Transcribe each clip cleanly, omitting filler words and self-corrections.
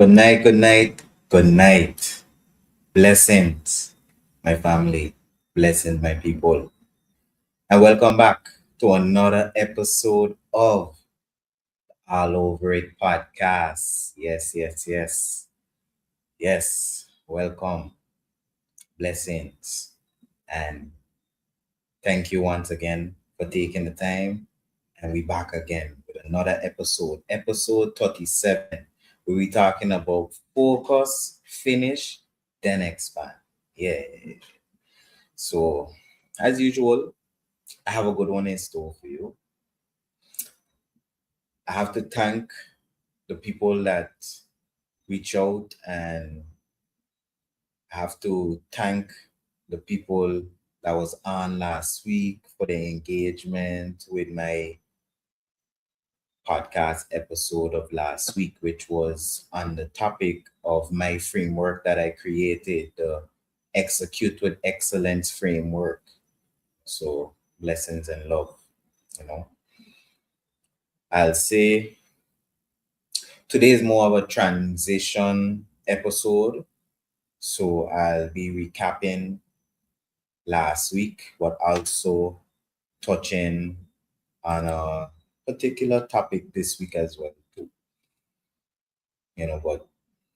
Good night, good night, good night. Blessings, my family. Blessings, my people. And welcome back to another episode of All Over It podcast. Yes, yes, yes. Yes, welcome. Blessings. And thank you once again for taking the time. And we back again with another episode 37, where we talking about focus, finish, then expand. Yeah. So, as usual, I have a good one in store for you. I have to thank the people that reach out, and I have to thank the people that was on last week for the engagement with my podcast episode of last week, which was on the topic of my framework that I created, the Execute with Excellence framework. So, blessings and love, you know. I'll say today is more of a transition episode. So, I'll be recapping last week, but also touching on a particular topic this week as well, too. But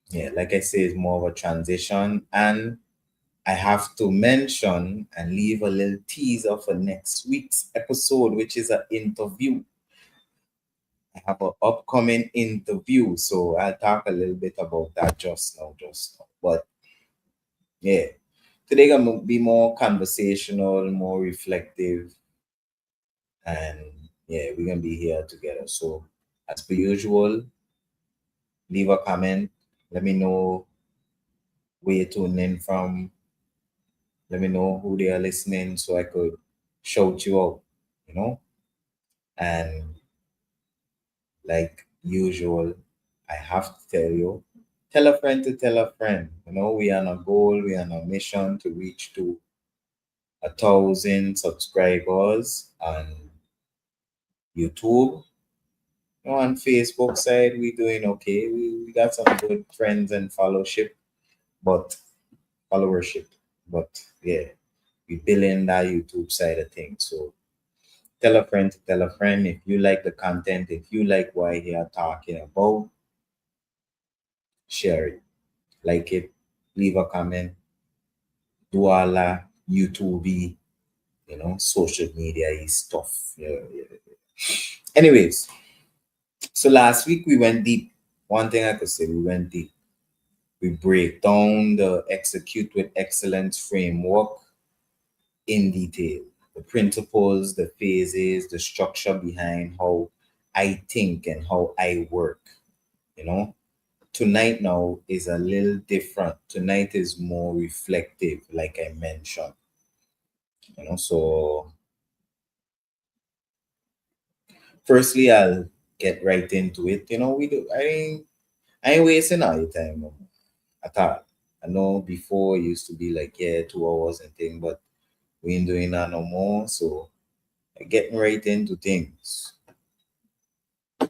yeah, like I say, it's more of a transition. And I have to mention and leave a little teaser for next week's episode, which is an interview. I have an upcoming interview, so I'll talk a little bit about that just now. But yeah, today gonna be more conversational, more reflective, and yeah, we're gonna be here together. So as per usual, leave a comment. Let me know where you're tuning in from. Let me know who they are listening so I could shout you out, you know? And like usual, I have to tell you, tell a friend to tell a friend. We are on a goal, we are on a mission to reach to 1,000 subscribers on YouTube. On Facebook side, we doing okay. We got some good friends and but followership. But yeah, we building that YouTube side of things. So tell a friend to tell a friend if you like the content, if you like what I hear talking about, share it, like it, leave a comment, do all that YouTube, social media is stuff. Yeah, yeah, yeah. Anyways, so last week we went deep. One thing I could say, we went deep. We break down the Execute with Excellence framework in detail. The principles, the phases, the structure behind how I think and how I work, you know. Tonight now is a little different. Tonight is more reflective, like I mentioned. So firstly I'll get right into it. We do I ain't wasting all your time at all. I know before it used to be like, yeah, 2 hours and thing, but we ain't doing that no more. So getting right into things.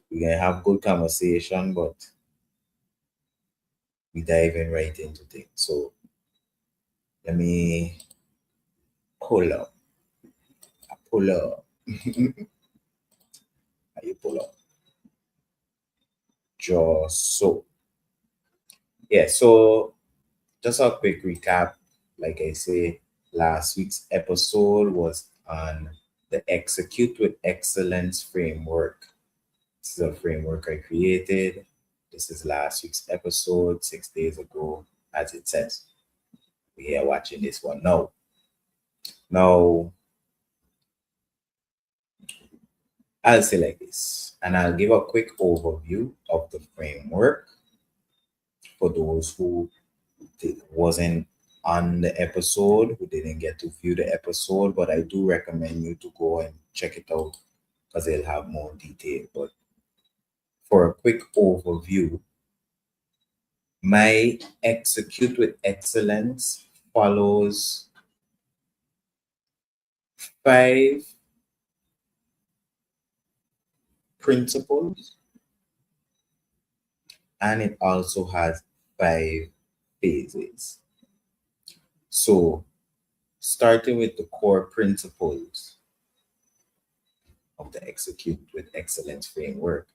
We're gonna have good conversation, but we diving right into things. So let me pull up. I pull up. How you pull up? Just so. Yeah, so just a quick recap. Like I say, last week's episode was on the Execute with Excellence framework. This is a framework I created. This is last week's episode, 6 days ago, as it says. We are watching this one now. Now, I'll say like this, and I'll give a quick overview of the framework for those who wasn't on the episode, who didn't get to view the episode, but I do recommend you to go and check it out because it'll have more detail. But for a quick overview, my Execute with Excellence follows 5 principles and it also has 5 phases. So, starting with the core principles of the Execute with Excellence framework.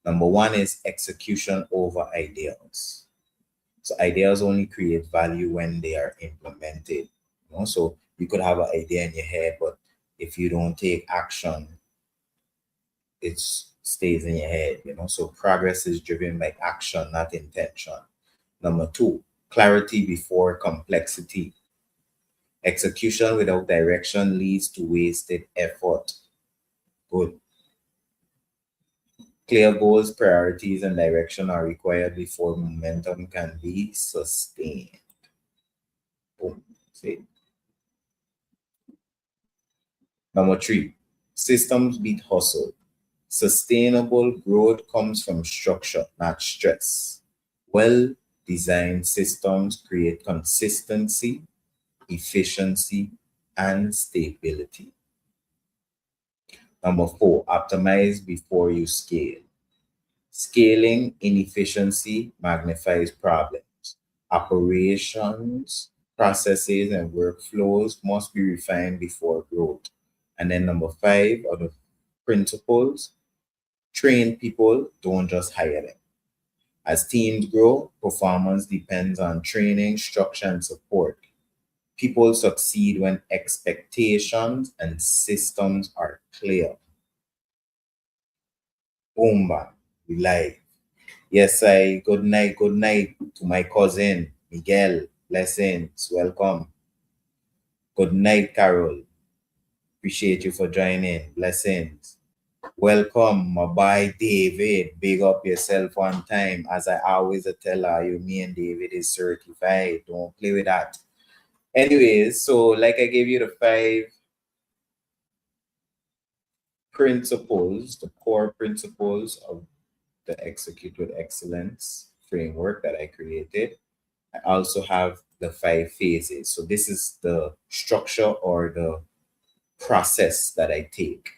Number one is execution over ideals. So ideas only create value when they are implemented. So you could have an idea in your head, but if you don't take action, it stays in your head. So progress is driven by action, not intention. Number two, clarity before complexity. Execution without direction leads to wasted effort. Good. Clear goals, priorities, and direction are required before momentum can be sustained. Boom. See? Number three, systems beat hustle. Sustainable growth comes from structure, not stress. Well designed systems create consistency, efficiency, and stability. Number four, optimize before you scale. Scaling inefficiency magnifies problems. Operations, processes, and workflows must be refined before growth. And then number five are the principles. Train people, don't just hire them. As teams grow, performance depends on training, structure, and support. People succeed when expectations and systems are clear. Boom, bam, we live. Yes, I good night to my cousin Miguel. Blessings, welcome. Good night, Carol. Appreciate you for joining. Blessings. Welcome, my boy David. Big up yourself one time. As I always tell her, you, me and David is certified. Don't play with that. Anyways, so like I gave you the 5 principles, the core principles of the Execute with Excellence framework that I created. I also have the 5 phases. So this is the structure or the process that I take,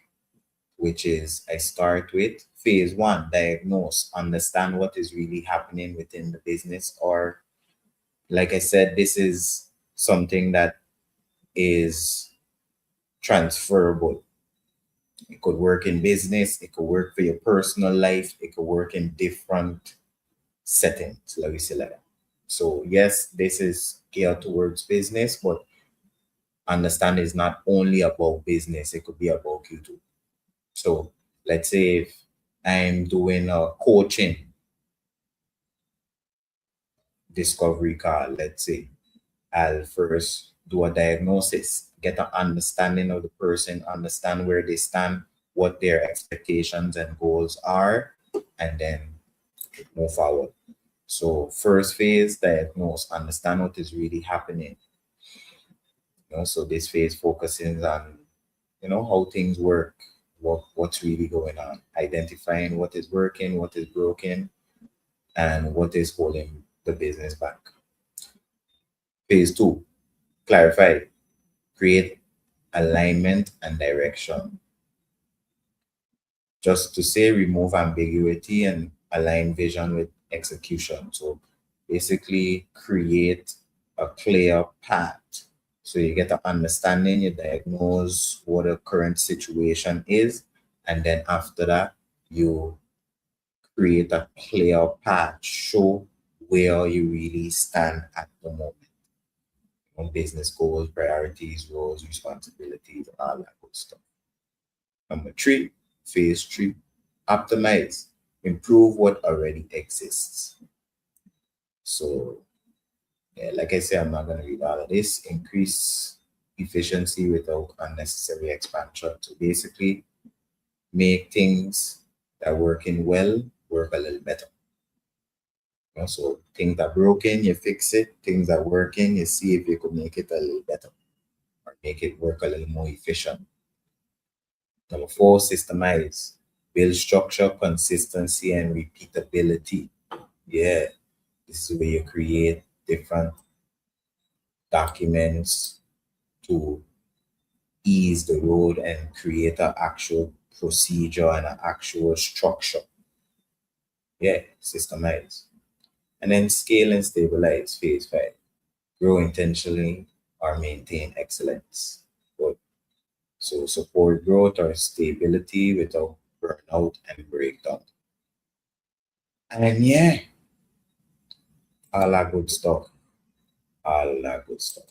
which is I start with phase one, diagnose, understand what is really happening within the business. Or, like I said, this is something that is transferable. It could work in business, it could work for your personal life, it could work in different settings, let me say like that. So, yes, this is geared towards business, but understand is not only about business, it could be about you too. So let's say if I'm doing a coaching discovery call, let's say I'll first do a diagnosis, get an understanding of the person, understand where they stand, what their expectations and goals are, and then move forward. So first phase, diagnose, understand what is really happening. So this phase focuses on how things work, what's really going on, identifying what is working, what is broken, and what is holding the business back. Phase two, clarify, create alignment and direction. Just to say, remove ambiguity and align vision with execution. So basically create a clear path. So you get an understanding, you diagnose what the current situation is, and then after that, you create a clear path, show where you really stand at the moment on business goals, priorities, roles, responsibilities, and all that good stuff. Number three, phase three, optimize, improve what already exists. So, yeah, like I said, I'm not going to read all of this. Increase efficiency without unnecessary expansion. So basically, make things that are working well work a little better. So things are broken, you fix it. Things are working, you see if you could make it a little better or make it work a little more efficient. Number four, systemize. Build structure, consistency, and repeatability. Yeah, this is where you create different documents to ease the road and create an actual procedure and an actual structure. Yeah, systemize. And then scale and stabilize phase 5. Grow intentionally or maintain excellence. Good. So support growth or stability without burnout and breakdown. And yeah, all that good stuff. All that good stuff.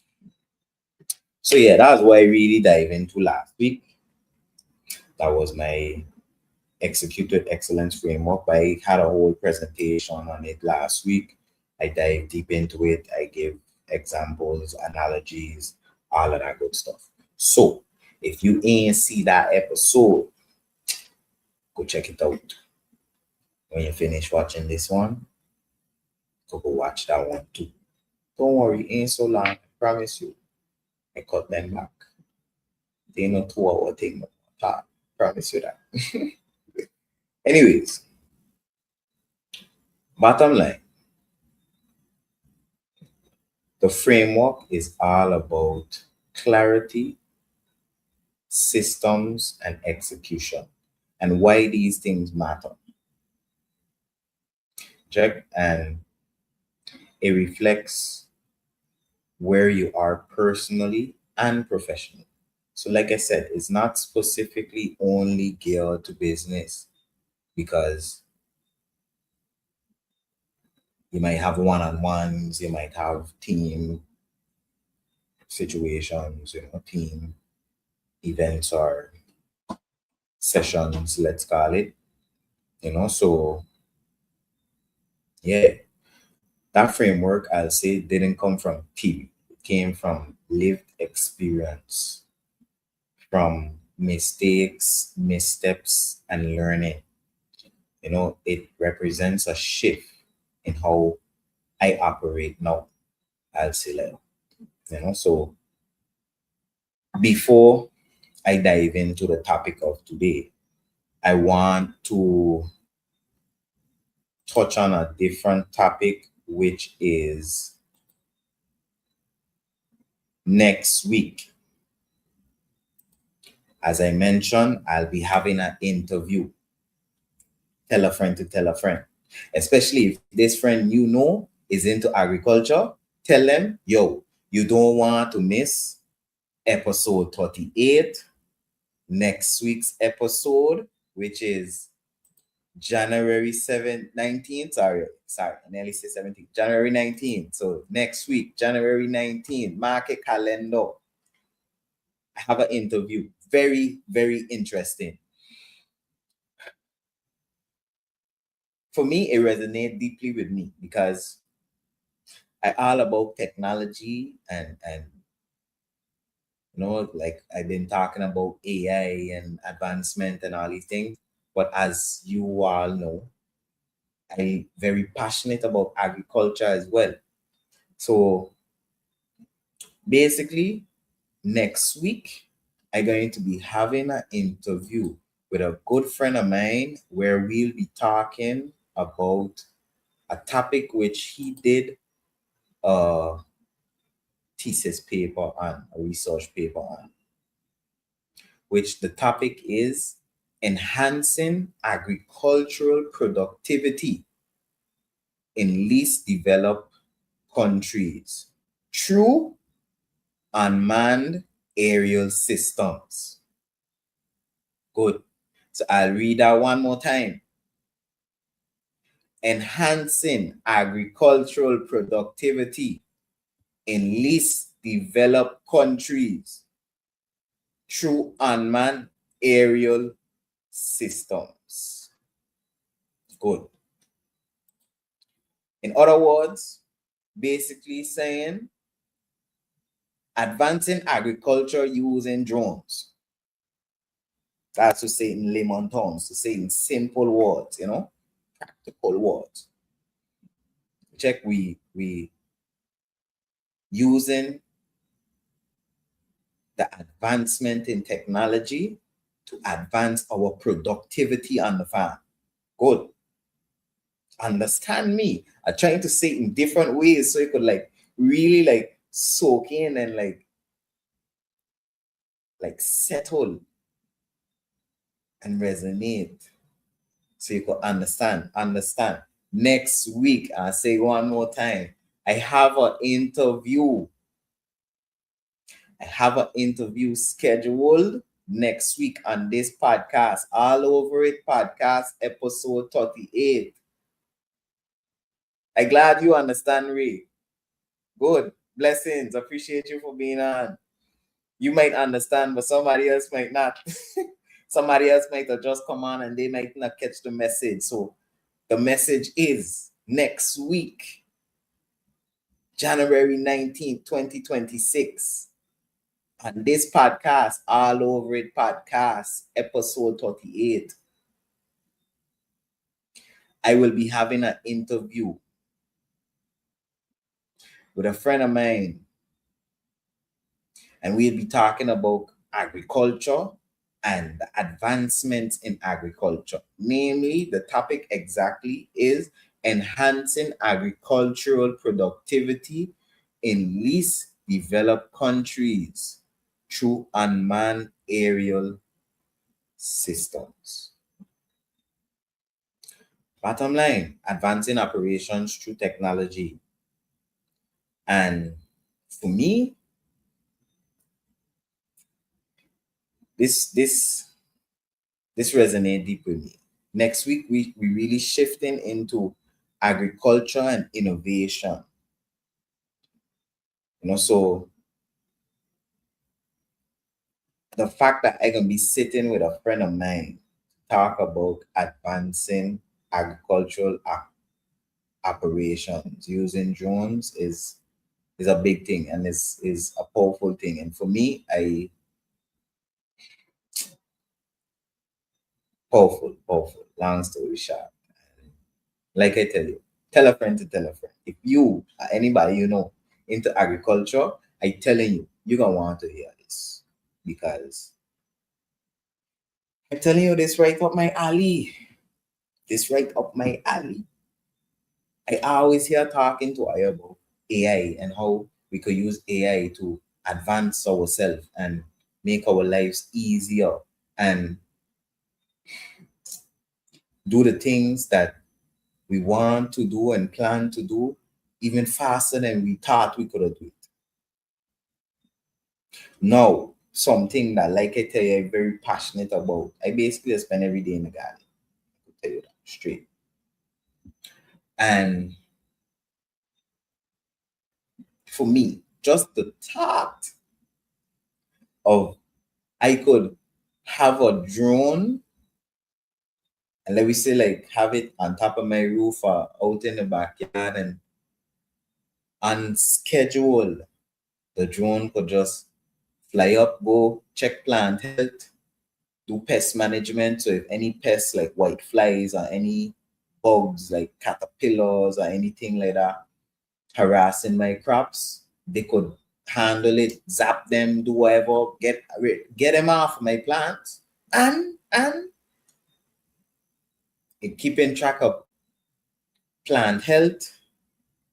So yeah, that's what I really dive into last week. That was my executed excellence framework. I had a whole presentation on it last week. I dive deep into it. I give examples, analogies, all of that good stuff. So if you ain't see that episode, go check it out. When you finish watching this one, go watch that one too. Don't worry, it ain't so long. I promise you. I cut them back. They know 2 hour thing. Promise you that. Anyways, bottom line, the framework is all about clarity, systems, and execution, and why these things matter. Check, and it reflects where you are personally and professionally. So, like I said, it's not specifically only geared to business because you might have one-on-ones, you might have team situations, team events or sessions, let's call it. So yeah, that framework I'll say didn't come from theory. It came from lived experience, from mistakes, missteps, and learning. It represents a shift in how I operate now, I'll say so before I dive into the topic of today, I want to touch on a different topic, which is next week. As I mentioned, I'll be having an interview. Tell a friend to tell a friend. Especially if this friend is into agriculture, tell them, yo, you don't want to miss episode 38, next week's episode, which is January 7th, 19th. Sorry, I nearly said 17th. January 19th. So next week, January 19th, mark a calendar. I have an interview. Very, very interesting. For me, it resonates deeply with me because I all about technology and like I've been talking about AI and advancement and all these things. But as you all know, I'm very passionate about agriculture as well. So basically, next week, I'm going to be having an interview with a good friend of mine where we'll be talking about a topic which he did a thesis paper on, a research paper on, which the topic is enhancing agricultural productivity in least developed countries through unmanned aerial systems. Good. So I'll read that one more time. Enhancing agricultural productivity in least developed countries through unmanned aerial systems. Good. In other words, basically saying advancing agriculture using drones. That's to say in layman terms, to say in simple words, practical words. Check we using the advancement in technology to advance our productivity on the farm. Good. Understand me. I'm trying to say it in different ways so you could really soak in and settle and resonate so you could understand. next week. I'll say one more time. I have an interview. I have an interview scheduled next week on this podcast. All over it, podcast episode 38. I'm glad you understand, Ray. Good. Blessings. Appreciate you for being on. You might understand, but somebody else might not. Somebody else might have just come on and they might not catch the message. So the message is next week, January 19th, 2026. On this podcast, All Over It podcast, episode 38, I will be having an interview with a friend of mine, and we'll be talking about agriculture and the advancements in agriculture. Namely, the topic exactly is enhancing agricultural productivity in least developed countries through unmanned aerial systems. Bottom line, advancing operations through technology. And for me, this resonates deep with me. Next week, we really shifting into agriculture and innovation. So the fact that I can be sitting with a friend of mine to talk about advancing agricultural operations using drones is a big thing and is a powerful thing. And for me, powerful. Long story short, like I tell you, tell a friend to tell a friend. If you or anybody you know into agriculture, I telling you, you're gonna want to hear this because I'm telling you this right up my alley. This right up my alley. I always hear talking to I about AI and how we could use AI to advance ourselves and make our lives easier and do the things that we want to do and plan to do even faster than we thought we could do it. Now, something that, like I tell you, I'm very passionate about. I basically spend every day in the garden. I tell you that straight. And for me, just the thought of I could have a drone and let me say like have it on top of my roof or out in the backyard and on schedule, the drone could just fly up, go check plant health, do pest management. So if any pests like white flies or any bugs like caterpillars or anything like that harassing my crops, they could handle it, zap them, do whatever, get them off my plants, and it keeping track of plant health,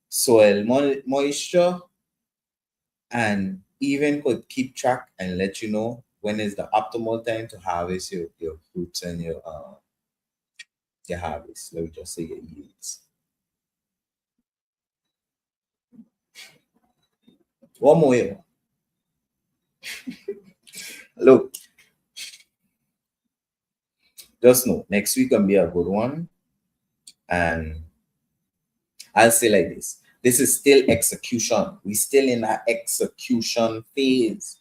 soil moisture, and even could keep track and let you know when is the optimal time to harvest your fruits and your harvest. Let me just say your yields. One more here. Look, just know next week can be a good one. And I'll say like this. This is still execution. We're still in that execution phase,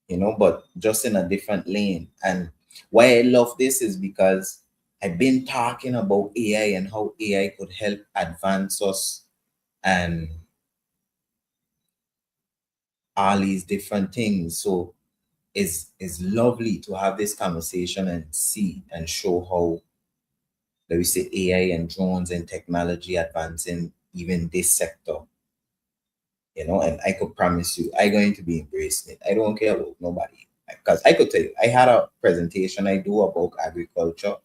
but just in a different lane. And why I love this is because I've been talking about AI and how AI could help advance us and all these different things. So it's lovely to have this conversation and see and show how, let me say, AI and drones and technology advancing even this sector. And I could promise you, I'm going to be embracing it. I don't care about nobody. Because I could tell you, I had a presentation I do about agriculture.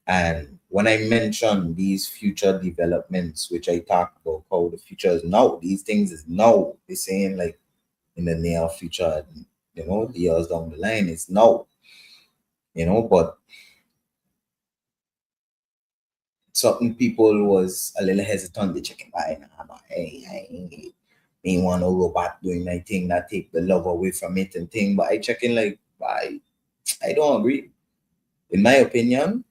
And when I mention these future developments, which I talk about how the future is now, these things is now. They're saying like in the near future, the years down the line, it's now. But certain people was a little hesitant to check it by. Nah, man, hey, I ain't want no robot doing my thing that take the love away from it and thing. But I check in like, I don't agree. In my opinion,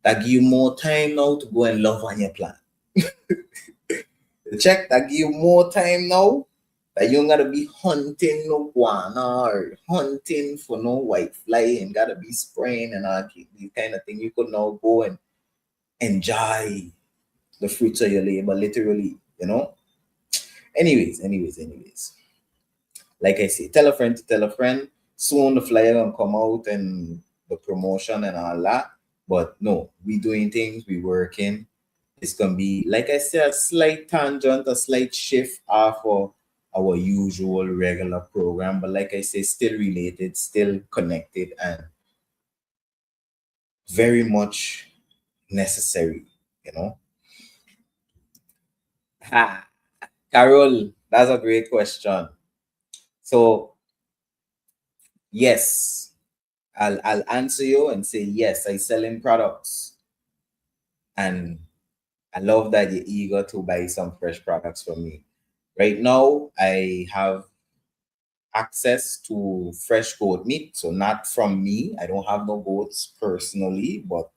that give you more time now to go and love on your plant. The check that give you more time now that you don't gotta be hunting no guana or hunting for no white fly and gotta be spraying and all these kind of thing. You could now go and enjoy the fruits of your labor, literally, you know. Anyways. Like I say, tell a friend to tell a friend. Soon the flyer gonna come out and the promotion and all that. But no, we doing things, we working. It's gonna be, like I said, a slight tangent, a slight shift off of our usual regular program. But like I say, still related, still connected, and very much necessary, you know. Ha, Carol, that's a great question. So yes, I'll answer you and say yes, I selling products. And I love that you're eager to buy some fresh products from me. Right now, I have access to fresh goat meat. So not from me. I don't have no goats personally, but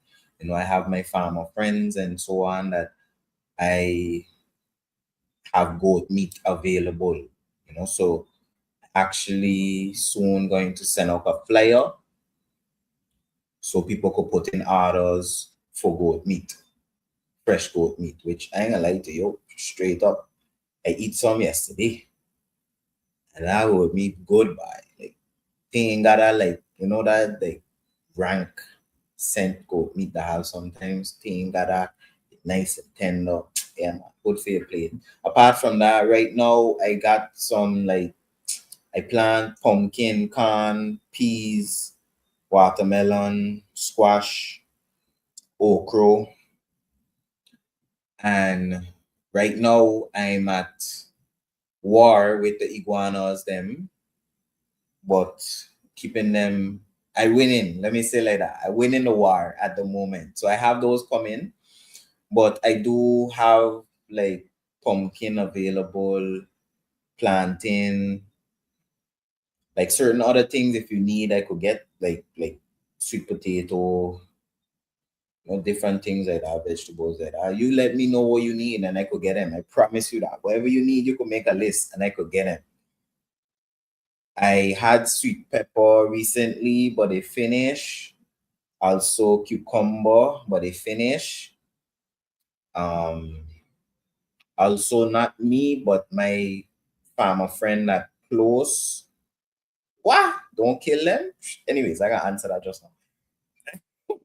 I have my farmer friends and so on that I have goat meat available. So actually soon going to send out a flyer so people could put in orders for goat meat, fresh goat meat, which I ain't gonna lie to you, straight up. I eat some yesterday and that would me goodbye. Like thing gotta like, that like rank scent goat meat that I have sometimes. Thing gotta nice and tender. Yeah, man, good for your plate. Apart from that, right now I got some like I plant pumpkin, corn, peas, watermelon, squash, okra, and right now I'm at war with the iguanas them, but keeping them. I winning. Let me say like that. I win in the war at the moment. So I have those coming, but I do have like pumpkin available, plantain, like certain other things. If you need, I could get like sweet potato, different things like that, vegetables like that. You let me know what you need and I could get them. I promise you that. Whatever you need, you could make a list and I could get them. I had sweet pepper recently, but they finish. Also cucumber, but they finish. Um, Also not me, but my farmer friend that close. What? Don't kill them. Anyways, I gotta answer that just now.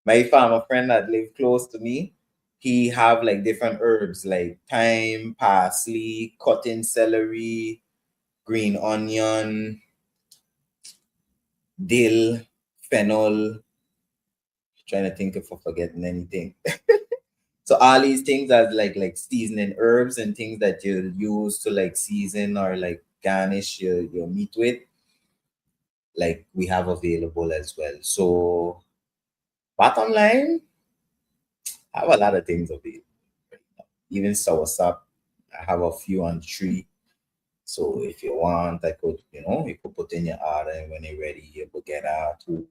My farmer friend that live close to me, he have like different herbs like thyme, parsley, cutting celery, green onion, dill, fennel. Trying to think if I'm forgetting anything. So all these things are like seasoning herbs and things that you use to like season or like garnish your meat with, like we have available as well. So bottom line, I have a lot of things available. Even soursop, I have a few on the tree. So if you want, I could, you could put in your order and when you're ready, you could get out to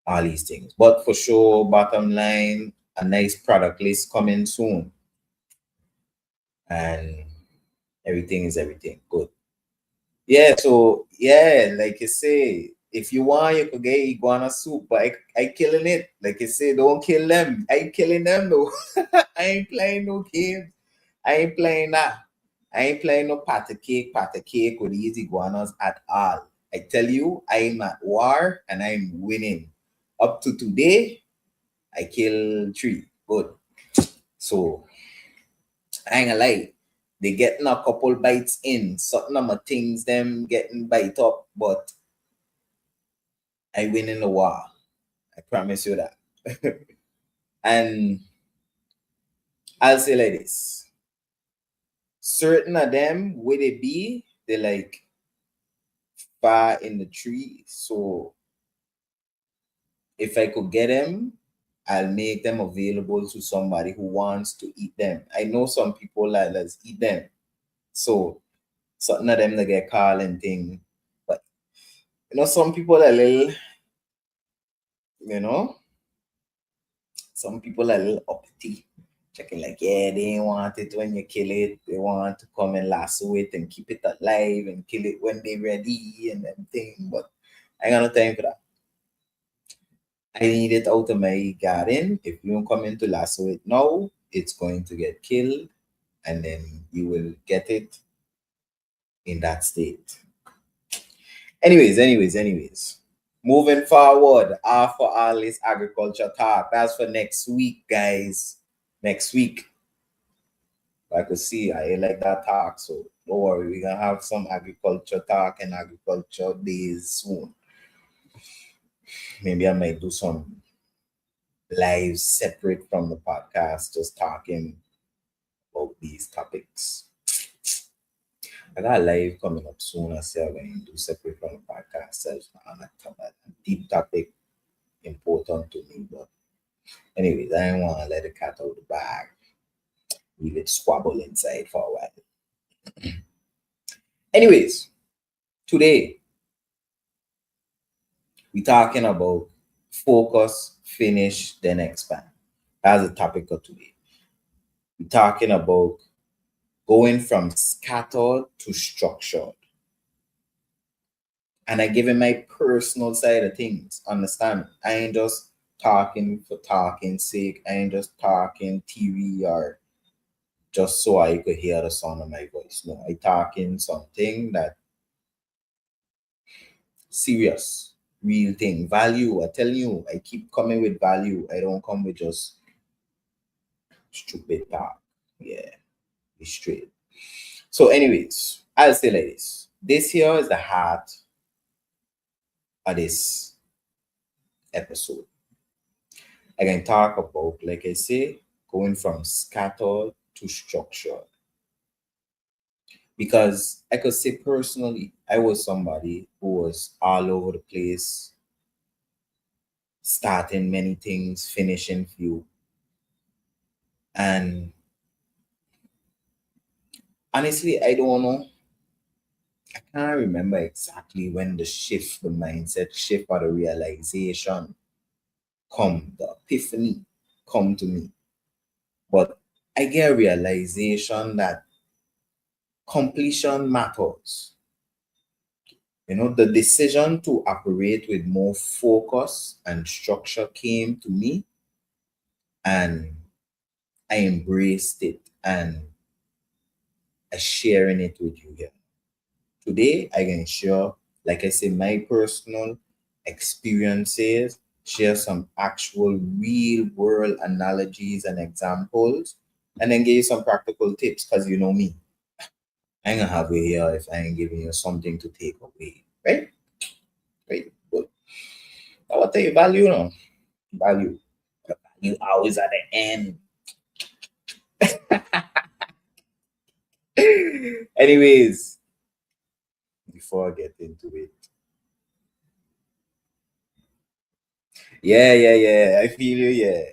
all these things. But for sure, bottom line, a nice product list coming soon. And everything is everything. Good. Yeah, so yeah, like you say, if you want, you could get iguana soup, but I killing it. Like you say, don't kill them. I ain't killing them though. I ain't playing no games. I ain't playing that. I ain't playing no patty cake with these iguanas at all. I tell you, I'm at war and I'm winning. Up to today, I kill 3. Good. So I ain't gonna lie. They getting a couple bites in. Something of my things them getting bite up, but I win in the war. I promise you that. And I'll say like this. Certain of them, where they be, they like far in the tree. So if I could get them, I'll make them available to somebody who wants to eat them. I know some people that let's eat them. So certain of them they get called and thing. But some people are little, you know, some people are a little uppity. Checking like, yeah, they ain't want it when you kill it. They want to come and lasso it and keep it alive and kill it when they're ready and everything. But I ain't got no time for that. I need it out of my garden. If you don't come in to lasso it now, it's going to get killed and then you will get it in that state. Anyways. Moving forward, after all this agriculture talk, that's for next week, guys. Next week. I could see I like that talk, so don't worry, we're gonna have some agriculture talk and agriculture days soon. Maybe I might do some live separate from the podcast, just talking about these topics. I got a live coming up soon. I say I'm going to do separate from the podcast. On a deep topic important to me. But anyways, I don't want to let the cat out of the bag. Leave it squabble inside for a while. Anyways, today we're talking about focus, finish, then expand. That's the topic of today. We're talking about going from scattered to structured. And I give him my personal side of things. Understand? I ain't just talking for talking sake. I ain't just talking TV or just so I could hear the sound of my voice. No, I talking something that serious, real thing, value. I tell you, I keep coming with value. I don't come with just stupid talk. Yeah, be straight. So, anyways, I'll say like this. This here is the heart of this episode. I can talk about, like I say, going from scattered to structured. Because I could say personally, I was somebody who was all over the place, starting many things, finishing few. And honestly, I don't know. I can't remember exactly when the shift, the mindset shift or the realization come, the epiphany come to me. But I get a realization that completion matters. The decision to operate with more focus and structure came to me, and I embraced it and I sharing it with you here. Today, I can share, like I say, my personal experiences, share some actual real world analogies and examples, and then give you some practical tips because you know me. I ain't gonna have you here if I ain't giving you something to take away. Right? Right. But I will tell you value now. Value. You always at the end. Anyways, before I get into it. Yeah. I feel you, yeah.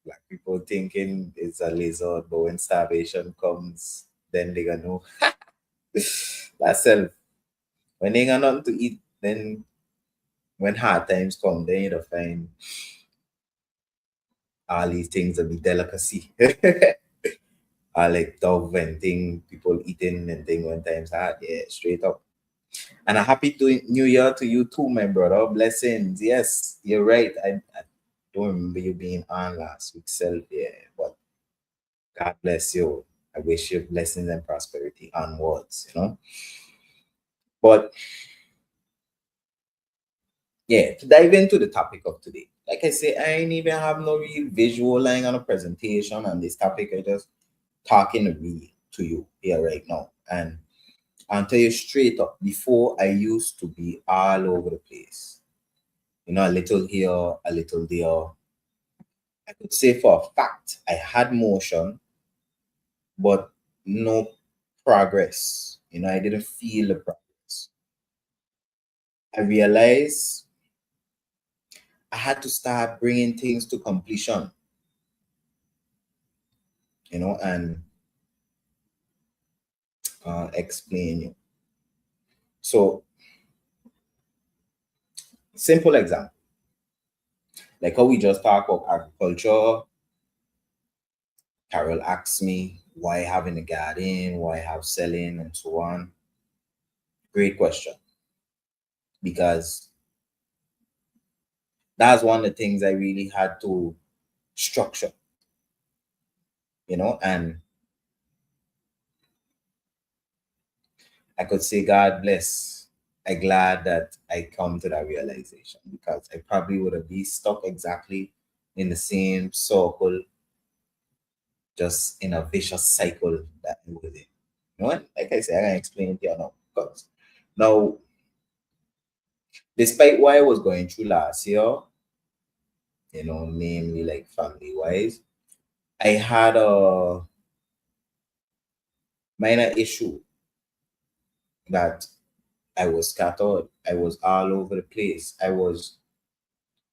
Black people thinking it's a lizard, but when starvation comes, then they gonna know. That's self. When they got nothing to eat, then when hard times come, then you find all these things will be delicacy. I like dove and thing, people eating and thing when times hard. Yeah, straight up. And a happy new year to you too, my brother. Blessings. Yes, you're right. I don't remember you being on last week, self. Yeah, but God bless you. I wish you blessings and prosperity onwards. But yeah, to dive into the topic of today. Like I say, I ain't even have no real visual line on a presentation on this topic. I just talking to you here right now. And I'll tell you straight up, before I used to be all over the place. A little here, a little there. I could say for a fact I had motion, but no progress. I didn't feel the progress. I realized I had to start bringing things to completion, and explain you. So, simple example, like how we just talked about agriculture. Carol asked me why having a garden, why have selling, and so on. Great question, because that's one of the things I really had to structure, and I could say, God bless. I'm glad that I come to that realization, because I probably would have been stuck exactly in the same circle, just in a vicious cycle that I was in. And like I said, I can explain it here now. Because now, despite what I was going through last year, namely like family wise, I had a minor issue that I was scattered. I was all over the place. I was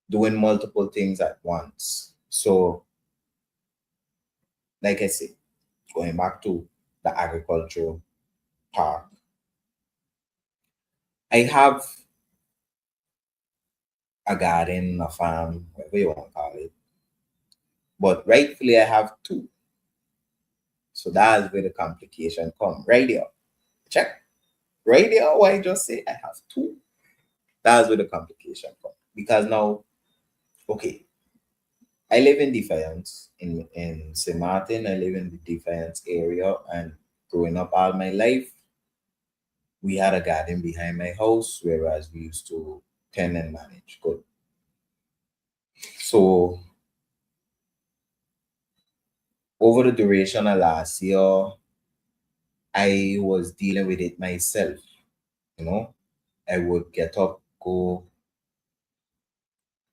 doing multiple things at once. So, like I said, going back to the agricultural part, I have a garden, a farm, whatever you want to call it. But rightfully, I have two. So that's where the complication come. Right there. Check. Right there, what I just say, I have two. That's where the complication come. Because now, okay, I live in Defiance in St. Martin. I live in the Defiance area, and growing up all my life, we had a garden behind my house, whereas we used to tend and manage. Good. So over the duration of last year, I was dealing with it myself. You know, I would get up, go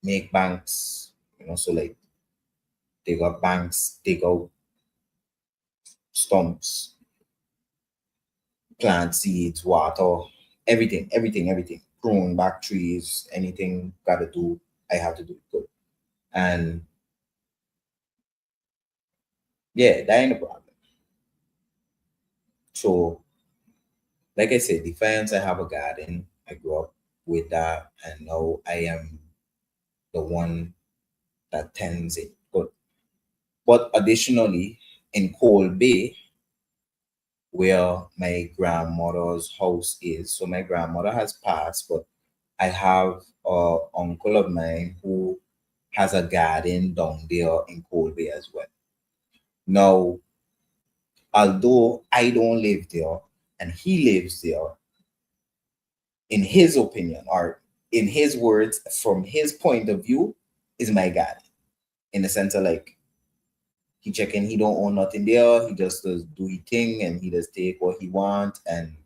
make banks. So like dig up banks, dig out stumps, plant seeds, water, everything. Prune back trees, anything gotta do, I have to do it good. And yeah, that ain't a problem. So, like I said, Defiance, I have a garden. I grew up with that, and now I am the one that tends it good. But additionally, in Coal Bay, where my grandmother's house is, so my grandmother has passed, but I have a uncle of mine who has a garden down there in Coal Bay as well. Now, although I don't live there and he lives there, in his opinion, or in his words, from his point of view, is my garden. In the sense of like, he check in, he don't own nothing there, he just does do his thing and he does take what he want, and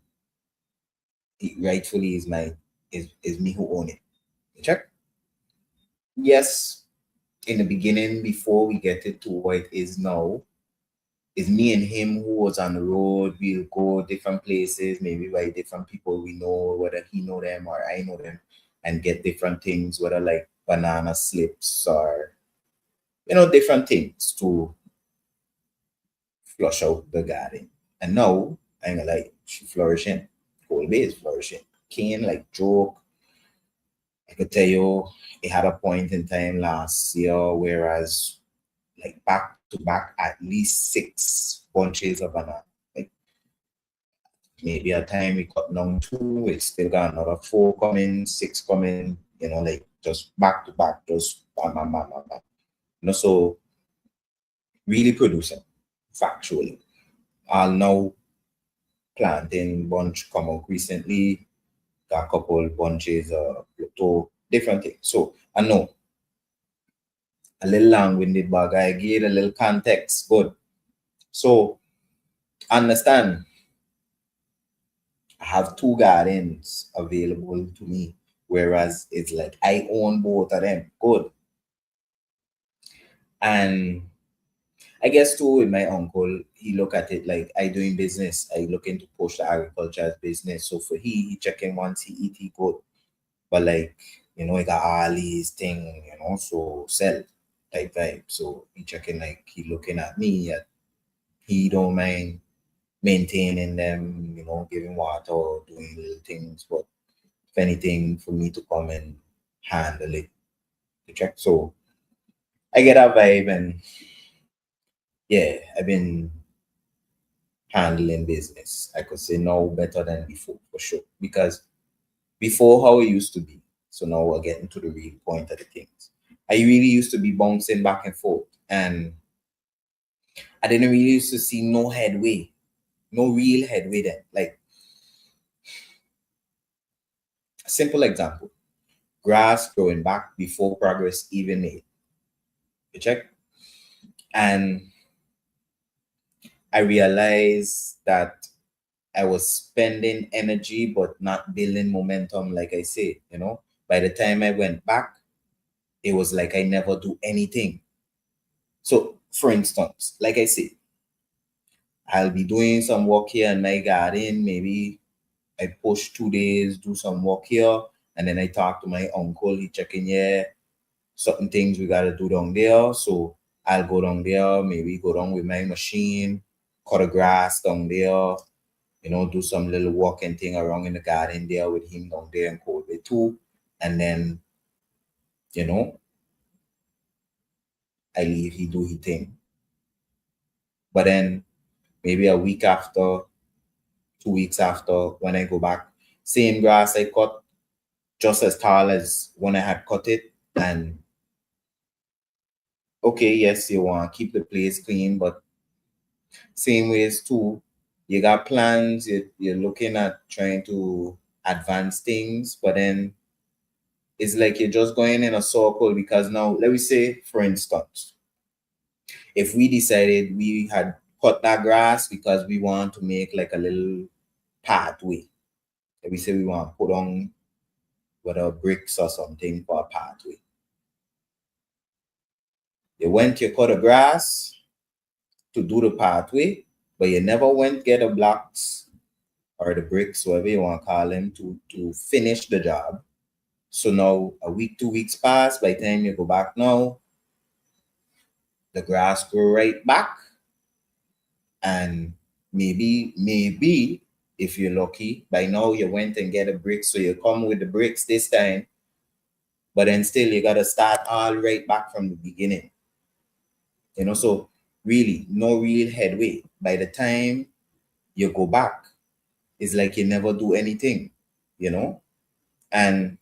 it rightfully is me who own it. You check? Yes, in the beginning, before we get it to what it is now, is me and him who was on the road. We'll go different places, maybe by different people we know, whether he know them or I know them, and get different things, whether like banana slips or different things to flush out the garden. And now I'm like, she flourishing. Whole bay is flourishing. Cane like joke. I could tell you it had a point in time last year, whereas like back to back at least 6 bunches of banana. Like maybe a time we cut down two, we still got another four coming, six coming, like just back to back, just bam, bam, bam, bam, bam. So really producing factually. I'll now planting bunch come out recently, got a couple bunches of plateau, different things. So I know a little long-winded, but I gave a little context. Good. So understand, I have two gardens available to me, whereas it's like I own both of them. Good. And I guess too with my uncle, he look at it like I doing business. I looking to push the agriculture as business. So for he checking once he eat, he good. But like, He got all these thing, so sell type vibe. So he checking like he looking at me, he don't mind maintaining them, giving water or doing little things, but if anything for me to come and handle it to check. So I get that vibe, and yeah, I've been handling business. I could say now better than before for sure. Because before how it used to be. So now we're getting to the real point of the things. I really used to be bouncing back and forth, and I didn't really used to see no headway, no real headway then. Like simple example, grass growing back before progress even made. You check? And I realized that I was spending energy but not building momentum, like I say, By the time I went back, it was like I never do anything. So, for instance, like I say, I'll be doing some work here in my garden. Maybe I push 2 days, do some work here, and then I talk to my uncle. He checking, yeah, certain things we gotta do down there. So I'll go down there, maybe go down with my machine, cut the grass down there, do some little walking thing around in the garden there with him down there in cold way too. And then, you know, I leave, he do his thing. But then maybe a week after, 2 weeks after, when I go back, same grass I cut, just as tall as when I had cut it. And okay, yes, you want to keep the place clean, but same ways too. You got plans, you're looking at trying to advance things, but then it's like you're just going in a circle because now, let me say, for instance, if we decided we had cut that grass because we want to make like a little pathway, let me say we want to put on whether bricks or something for a pathway. You went, you cut the grass to do the pathway, but you never went get the blocks or the bricks, whatever you want to call them, to finish the job. So now a week, 2 weeks pass. By the time you go back now, the grass grow right back, and maybe if you're lucky, by now you went and get a brick, so you come with the bricks this time, but then still you gotta start all right back from the beginning. So really no real headway. By the time you go back, it's like you never do anything, you know? And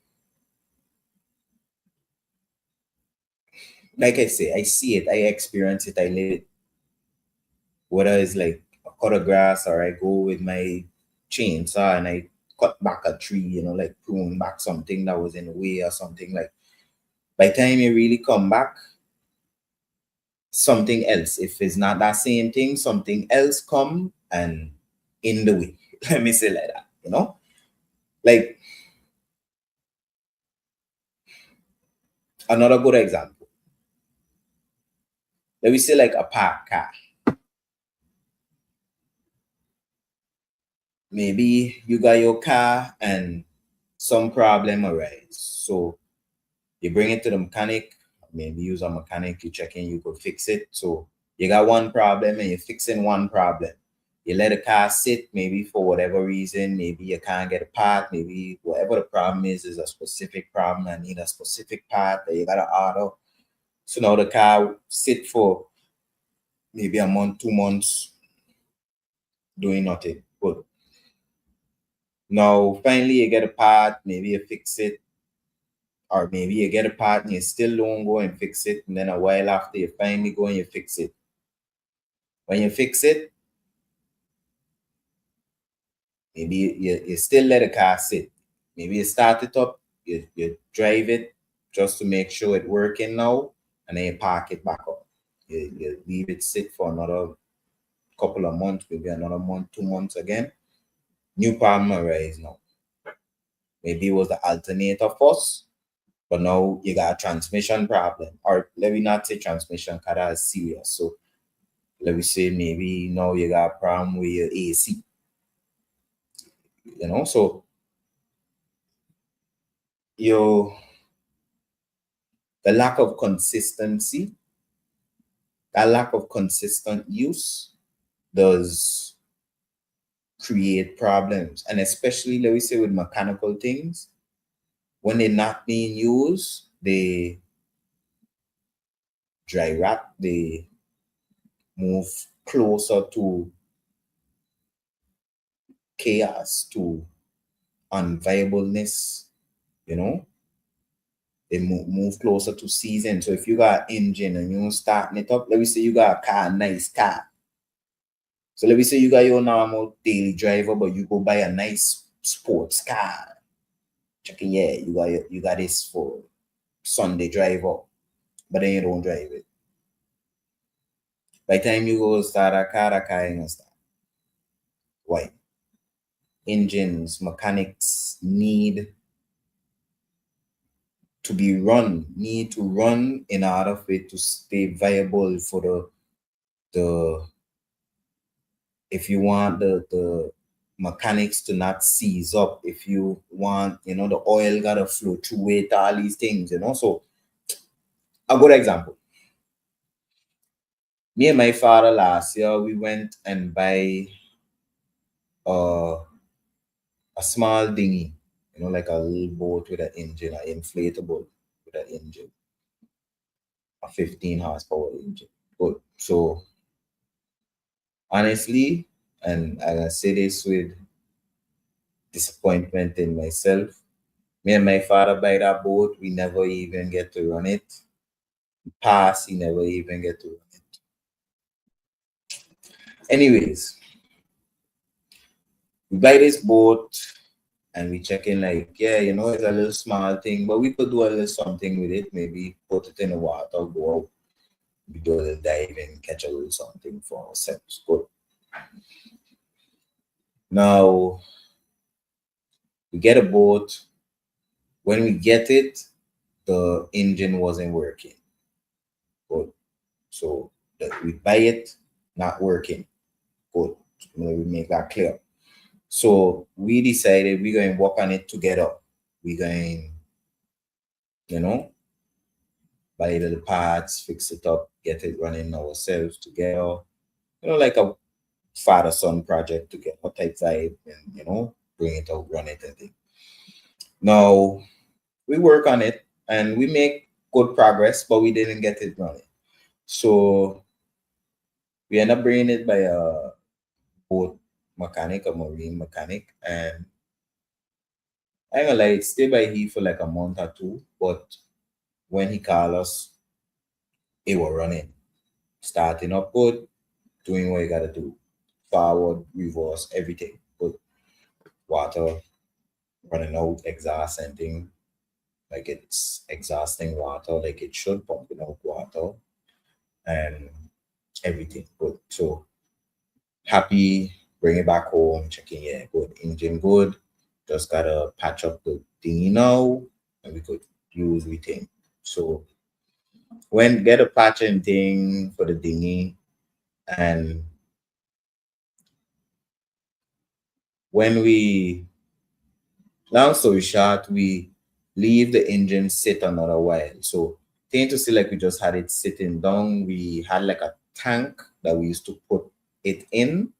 like I say, I see it, I experience it, I live it. Whether it's like I cut a grass or I go with my chainsaw and I cut back a tree, like prune back something that was in the way or something. Like by the time you really come back, something else. If it's not that same thing, something else come and in the way. Let me say like that. Like another good example. Let me say like a parked car. Maybe you got your car and some problem arise. So you bring it to the mechanic, maybe use a mechanic, you check in, you could fix it. So you got one problem and you're fixing one problem. You let the car sit, maybe for whatever reason, maybe you can't get a part, maybe whatever the problem is a specific problem and need a specific part that you gotta order. So now the car sit for maybe a month, 2 months, doing nothing. But now finally you get a part, maybe you fix it, or maybe you get a part and you still don't go and fix it, and then a while after you finally go and you fix it. When you fix it, maybe you still let the car sit. Maybe you start it up, you drive it just to make sure it's working now, and then you park it back up. You leave it sit for another couple of months, maybe another month, 2 months again. New problem arise now. Maybe it was the alternator first, but now you got a transmission problem. Or let me not say transmission, because that's serious. So let me say maybe now you got a problem with your AC. So you The lack of consistency, that lack of consistent use does create problems. And especially, let me say, with mechanical things, when they're not being used, they dry rot, they move closer to chaos, to unviableness, you know, they move closer to season. So if you got an engine and you're starting it up, let me say you got a car, nice car. So let me say you got your normal daily driver, but you go buy a nice sports car. Checking, yeah, you got this for Sunday driver, but then you don't drive it. By the time you go start a car ain't gonna start. Why? Engines, mechanics need to run in order for it to stay viable for the if you want the mechanics to not seize up, if you want, the oil gotta flow through it, all these things, So a good example. Me and my father last year, we went and buy uh, a small dinghy, like a little boat with an engine, an inflatable with an engine, a 15 horsepower engine. Good. So honestly, and I say this with disappointment in myself, me and my father buy that boat, we never even get to run it. Pass, he never even get to run it. Anyways, we buy this boat and we check in like, yeah, it's a little small thing, but we could do a little something with it. Maybe put it in the water, go out, we do a little diving, catch a little something for ourselves. Good. Now, we get a boat. When we get it, the engine wasn't working. Good. So we buy it, not working. Good. We make that clear. So we decided we're going to work on it together. We're going, buy the parts, fix it up, get it running ourselves together. Like a father-son project together type vibe, and bring it out, run it, and thing. Now we work on it and we make good progress, but we didn't get it running. So we end up bringing it by a boat mechanic, a marine mechanic, and I ain't gonna lie, it stayed by he for like a month or two, but when he called us, it was running, starting up good, doing what you gotta do, forward, reverse, everything. Good, water running out, exhaust and thing, like it's exhausting water, like it should, pumping out water and everything. Good. So happy, bring it back home, checking, yeah, good, engine good. Just gotta patch up the thingy now, and we could use we think. So when get a patching thing for the dinghy, and when we long story short, we leave the engine sit another while. So thing to see like we just had it sitting down. We had like a tank that we used to put it in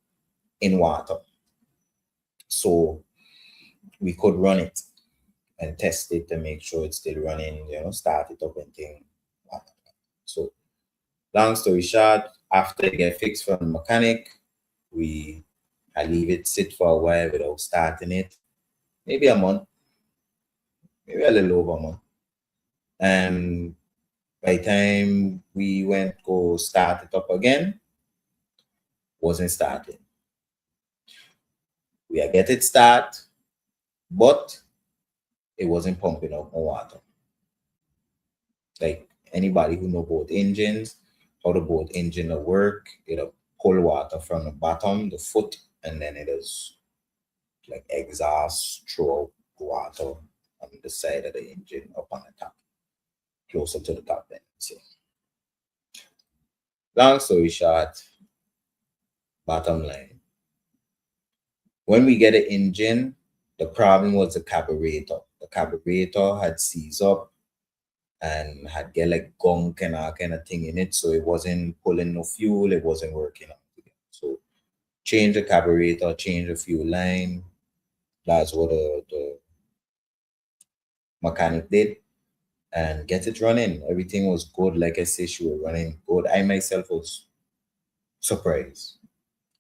water. So we could run it and test it to make sure it's still running, start it up and thing. So long story short, after it get fixed from the mechanic, I leave it sit for a while without starting it. Maybe a month, maybe a little over a month. And by the time we went go start it up again, wasn't starting. We are get it start, but it wasn't pumping out no water. Like anybody who know both engines, how the both engine will work, it'll pull water from the bottom, the foot, and then it is like exhaust, throw out water on the side of the engine up on the top, closer to the top then. So long story short, bottom line. When we get an engine, the problem was the carburetor. The carburetor had seized up and had get like gunk and all kind of thing in it. So it wasn't pulling no fuel, it wasn't working out. So change the carburetor, change the fuel line. That's what the mechanic did and get it running. Everything was good. Like I said, she was running good. I myself was surprised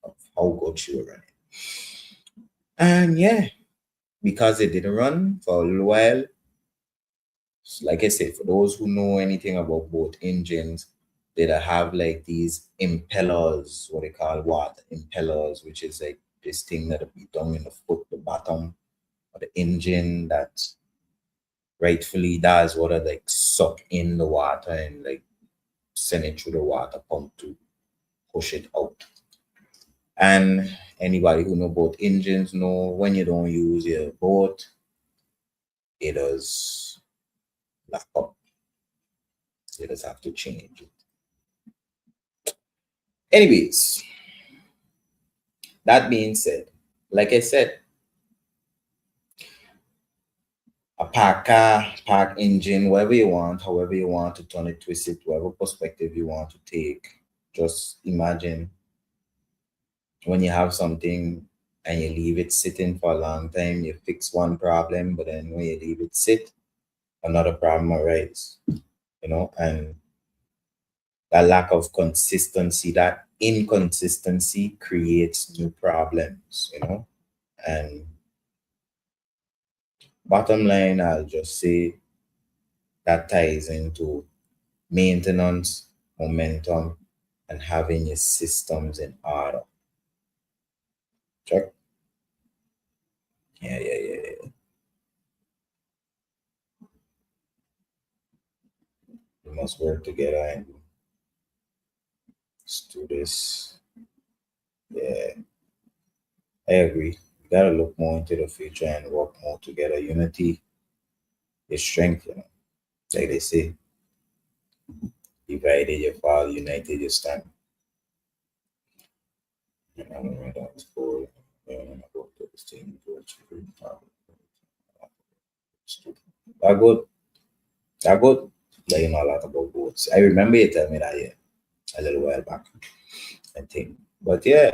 of how good she was running. And yeah, because it didn't run for a little while, like I said, for those who know anything about boat engines, they have like these impellers, what they call what impellers, which is like this thing that be down in the foot, the bottom of the engine that rightfully does what it like suck in the water and like send it through the water pump to push it out. And anybody who know boat engines know when you don't use your boat, it does lock up. You just have to change it. Anyways, that being said, like I said, a park car, park engine, whatever you want, however you want to turn it, twist it, whatever perspective you want to take. Just imagine when you have something and you leave it sitting for a long time, you fix one problem, but then when you leave it sit, another problem arises, and that lack of consistency, that inconsistency creates new problems. And bottom line, I'll just say that ties into maintenance, momentum, and having your systems in order. Check. Yeah, yeah, yeah, yeah. We must work together and let's do this. Yeah, I agree. We gotta look more into the future and work more together. Unity is strength. Like they say, divided you fall, united you stand. And I'm gonna that for about this thing to achieve. That good. That good. That you know a lot about boats. I remember you telling me that a little while back. I think. But yeah,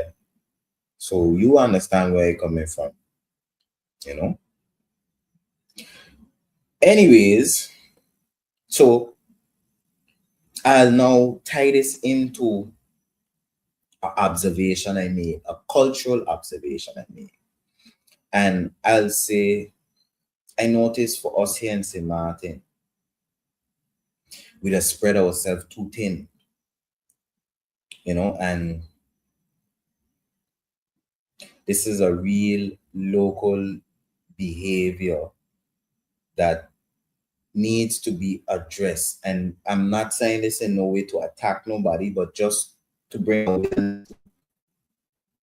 so you understand where I'm coming from, you know? Anyways, so I'll now tie this into an observation I made, a cultural observation I made. And I'll say, I noticed for us here in St. Martin, we just spread ourselves too thin, and this is a real local behavior that needs to be addressed. And I'm not saying this in no way to attack nobody, but just to bring awareness,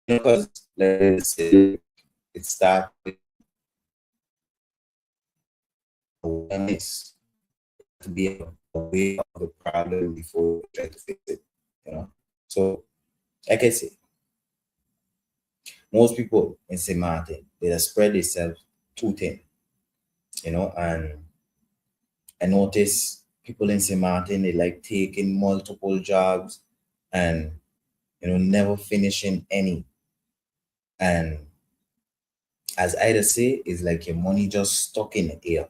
because let's say it starts with awareness, to be aware of the problem before you try to fix it. So, like I say, most people in St. Martin, they just spread themselves too thin, and I notice people in St. Martin, they like taking multiple jobs and, never finishing any. And as Ida say, it's like your money just stuck in the air.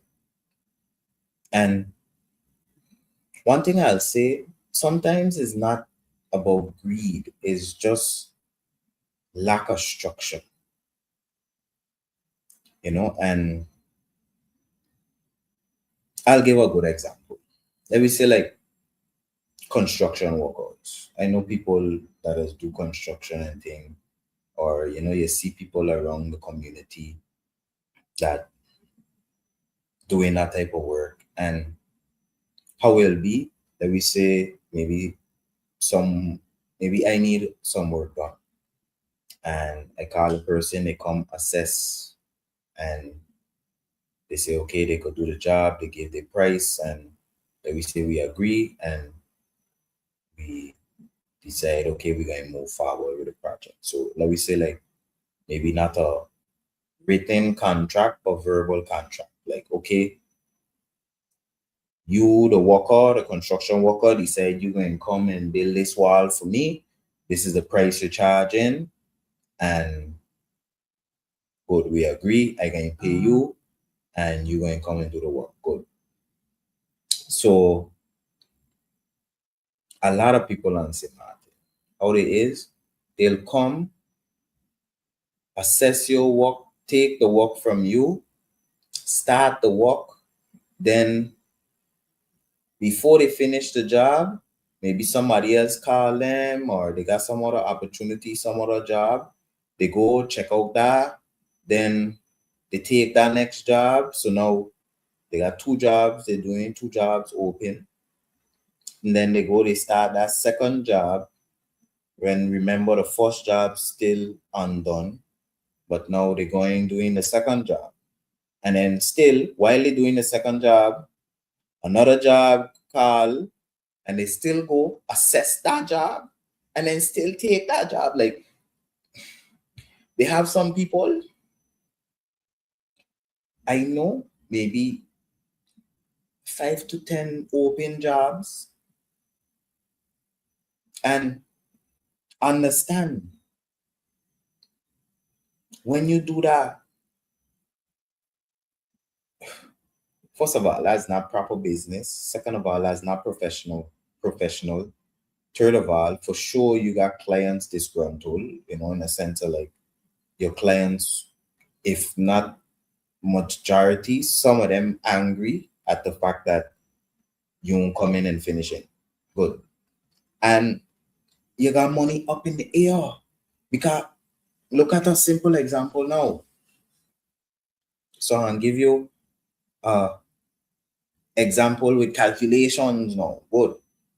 And one thing I'll say, sometimes it's not about greed, it's just lack of structure, and I'll give a good example. Let me say like construction workers. I know people that just do construction and thing, or you see people around the community that doing that type of work. And how will be that we say some maybe I need some work done, and I call the person, they come assess, and they say okay, they could do the job, they give the price, and then we say we agree, and we decide okay, we're gonna move forward with the project. So let me say like maybe not a written contract but verbal contract, like okay, You, the worker, the construction worker, decide you're going to come and build this wall for me. This is the price you're charging. And good, we agree. I can pay you and you're going to come and do the work. Good. So a lot of people on St. Martin, how it is, they'll come, assess your work, take the work from you, start the work, then before they finish the job, maybe somebody else call them or they got some other opportunity, some other job. They go check out that, then they take that next job. So now they got two jobs, they're doing two jobs open. And then they go, they start that second job when remember the first job still undone, but now they're going doing the second job. And then still, while they're doing the second job, another job call and they still go assess that job and then still take that job. Like they have some people, I know, maybe 5 to 10 open jobs, and understand when you do that, first of all, that's not proper business. Second of all, that's not professional. Third of all, for sure you got clients disgruntled, in a sense of like your clients, if not majority, some of them angry at the fact that you won't come in and finish it. Good. And you got money up in the air. Because look at a simple example now. So I'll give you example with calculations now. Good.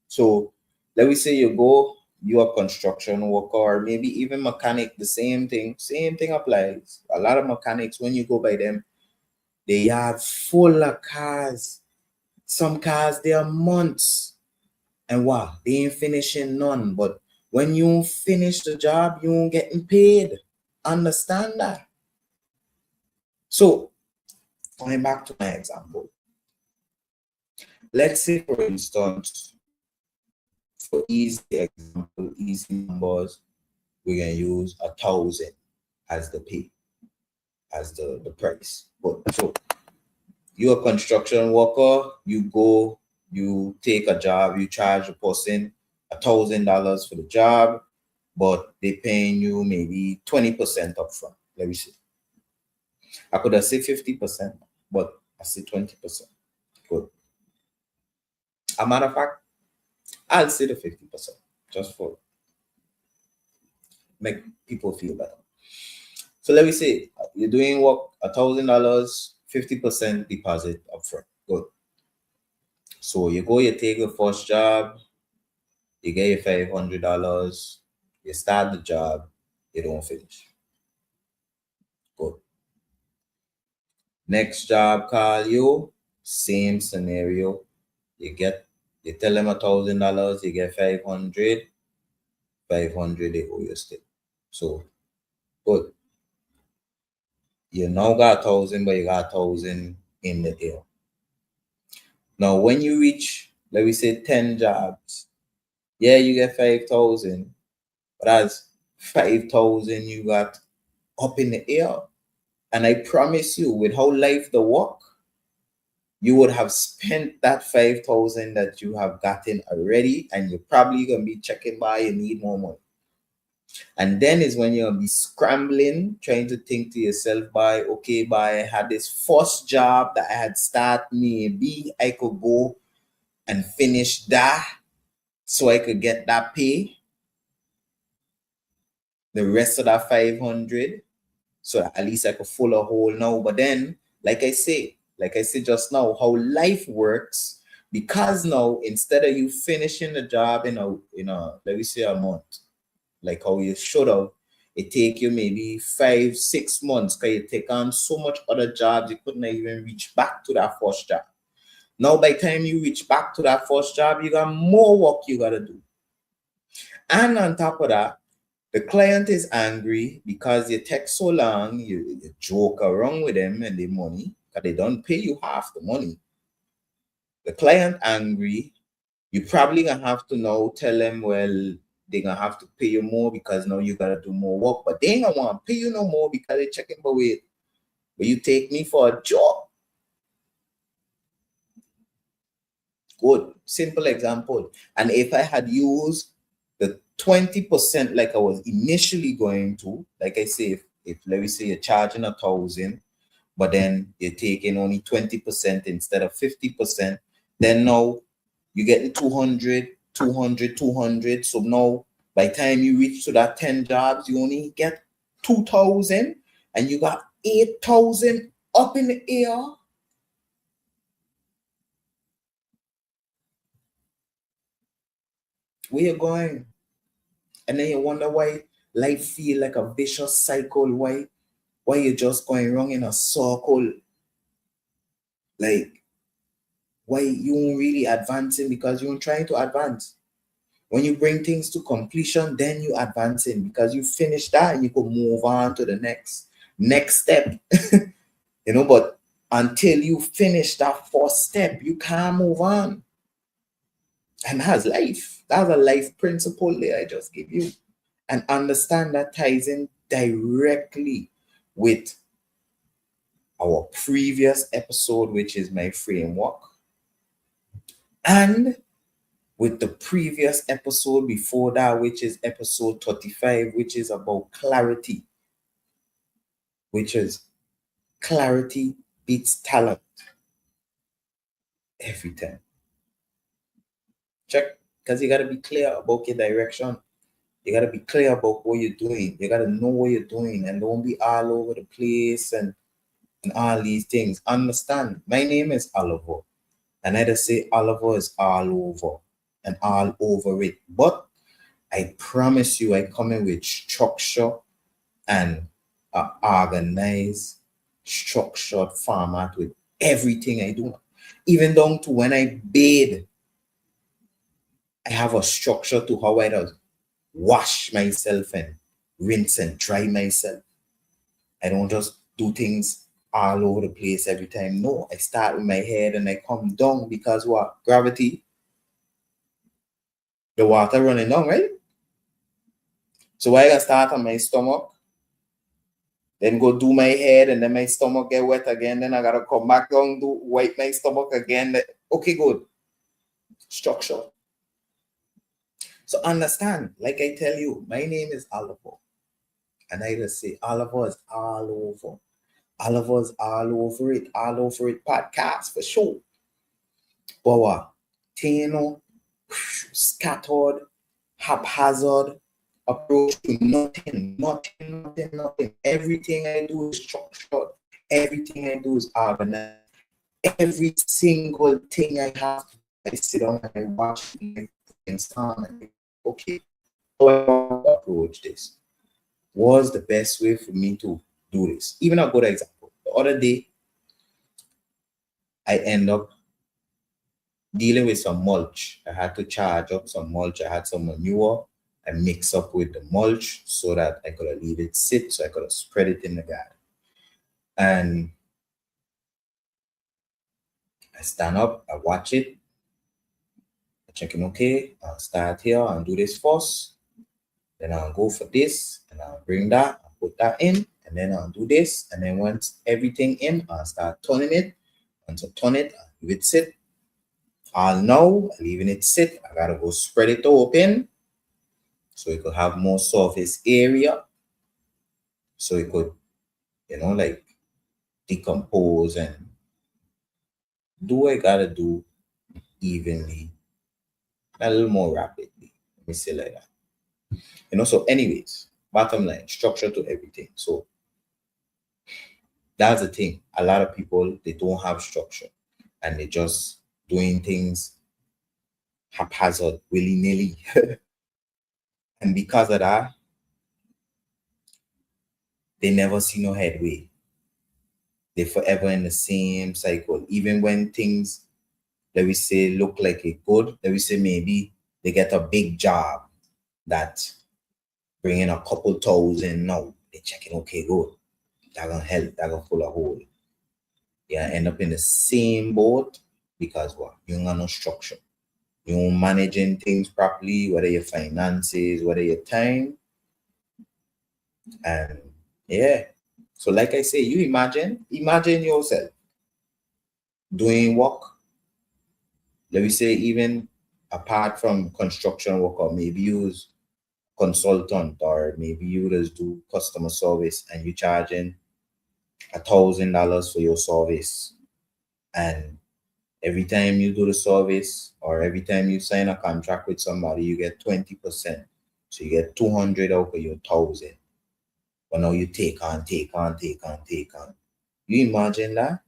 So let me say you a construction worker or maybe even mechanic, the same thing applies. A lot of mechanics, when you go by them, they are full of cars. Some cars, they are months. And wow, they ain't finishing none. But when you finish the job, you ain't getting paid. Understand that? So, going back to my example. Let's say, for instance, for easy example, easy numbers, we're going to use 1,000 as the pay, as the price. But so, you're a construction worker, you take a job, you charge a person $1,000 for the job, but they paying you maybe 20% upfront. Let me see. I could have said 50%, but I say 20%. Good. A matter of fact, I'll say the 50% just for make people feel better. So let me say you're doing work $1,000, 50% deposit upfront. Good. So you take the first job, you get your $500, you start the job, you don't finish. Good. Next job call you, same scenario. You tell them $1,000, you get 500 they owe you still. So good. You now got 1,000, but you got 1,000 in the deal. Now when you reach, let me say 10 jobs, yeah, you get 5,000, but that's 5,000 you got up in the air. And I promise you, with how life the work, you would have spent that 5,000 that you have gotten already, and you're probably gonna be checking by, you need more money. And then is when you'll be scrambling, trying to think to yourself, I had this first job that I had started, maybe I could go and finish that so I could get that pay, the rest of that 500, so that at least I could fill a hole now. But then, like I said just now, how life works, because now instead of you finishing the job in a let me say a month, like how you should have, it take you maybe 5-6 months because you take on so much other jobs you couldn't even reach back to that first job. Now by the time you reach back to that first job, you got more work you gotta do. And on top of that, the client is angry because you take so long, you joke around with them and the money, because they don't pay you half the money. The client angry, you probably gonna have to now tell them, well, they're gonna have to pay you more because now you gotta do more work, but they ain't gonna want to pay you no more because they're checking, but wait, will you take me for a job? Good, simple example. And if I had used the 20% like I was initially going to, like I say, if let me say you're charging 1,000, but then you're taking only 20% instead of 50%, then now you're getting 200, 200, 200. So now by the time you reach to that 10 jobs, you only get 2,000 and you got 8,000 up in the air. Where you going? And then you wonder why life feel like a vicious cycle. Why you're just going wrong in a circle. Like, why you won't really advancing because you're trying to advance. When you bring things to completion, then you advancing because you finish that and you could move on to the next step. But until you finish that first step, you can't move on. And that's life. That's a life principle there I just give you. And understand that ties in directly with our previous episode, which is my framework, and with the previous episode before that, which is episode 35, which is about clarity, which is clarity beats talent every time. Check, because you got to be clear about your direction. You got to be clear about what you're doing. You got to know what you're doing and don't be all over the place and all these things. Understand, my name is Oliver. And I just say Oliver is all over and all over it. But I promise you, I come in with structure and organized, structured format with everything I do. Even down to when I bathe, I have a structure to how I do wash myself and rinse and dry myself. I don't just do things all over the place every time. No, I start with my head and I come down because what? Gravity, the water running down, right? So I gotta start on my stomach, then go do my head, and then my stomach get wet again. Then I gotta come back down, do wipe my stomach again. Okay, good. Structure. So understand, like I tell you, my name is Oliver. And I just say Oliver is all over. Oliver's all over it podcast for sure. But what? Tino, scattered, haphazard approach to nothing. Everything I do is structured. Everything I do is organized. Every single thing I have to, I sit down and I watch and stand and okay, how I approach this? What's the best way for me to do this? Even a good example. The other day, I end up dealing with some mulch. I had to charge up some mulch. I had some manure I mix up with the mulch so that I could leave it sit, so I could spread it in the garden. And I stand up, I watch it, I checking, okay, I'll start here and do this first. Then I'll go for this and I'll bring that, I'll put that in, and then I'll do this. And then once everything in, I'll start turning it. Once I turn it, I'll leave it sit. I'll know, leaving it sit, I gotta go spread it open so it could have more surface area. So it could, like decompose and do what I gotta do evenly, a little more rapidly. Let me say like that. So anyways, bottom line, structure to everything. So that's the thing. A lot of people, they don't have structure and they just doing things haphazard, willy-nilly. And because of that, they never see no headway. They're forever in the same cycle. Even when things, let me say, look like it good, let me say maybe they get a big job that bringing a couple thousand now. They're checking, okay, good. That gonna help, that gonna pull a hole. Yeah, end up in the same boat because what? You ain't got no structure. You ain't managing things properly, whether your finances, whether your time, and yeah. So like I say, you imagine yourself doing work. Let me say even apart from construction work, or maybe you was consultant, or maybe you just do customer service and you charging $1,000 for your service, and every time you do the service or every time you sign a contract with somebody, you get 20%. So you get 200 out of your 1,000. But now you take on. You imagine that?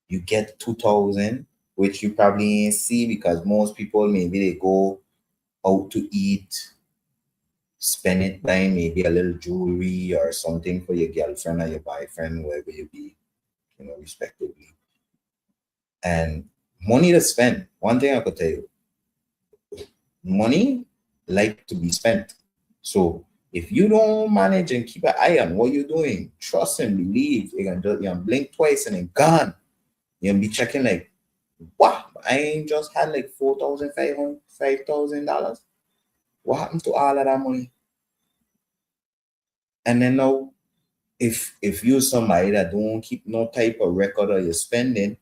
You get 2,000, which you probably ain't see because most people maybe they go out to eat, spend it buying maybe a little jewelry or something for your girlfriend or your boyfriend, wherever you be, respectively. And money to spend. One thing I could tell you, money like to be spent. So if you don't manage and keep an eye on what you're doing, trust and believe, you can blink twice and then gone. You can be checking like, wow, I ain't just had like $4,500, $5,000. What happened to all of that money? And then now, if you're somebody that don't keep no type of record of your spending,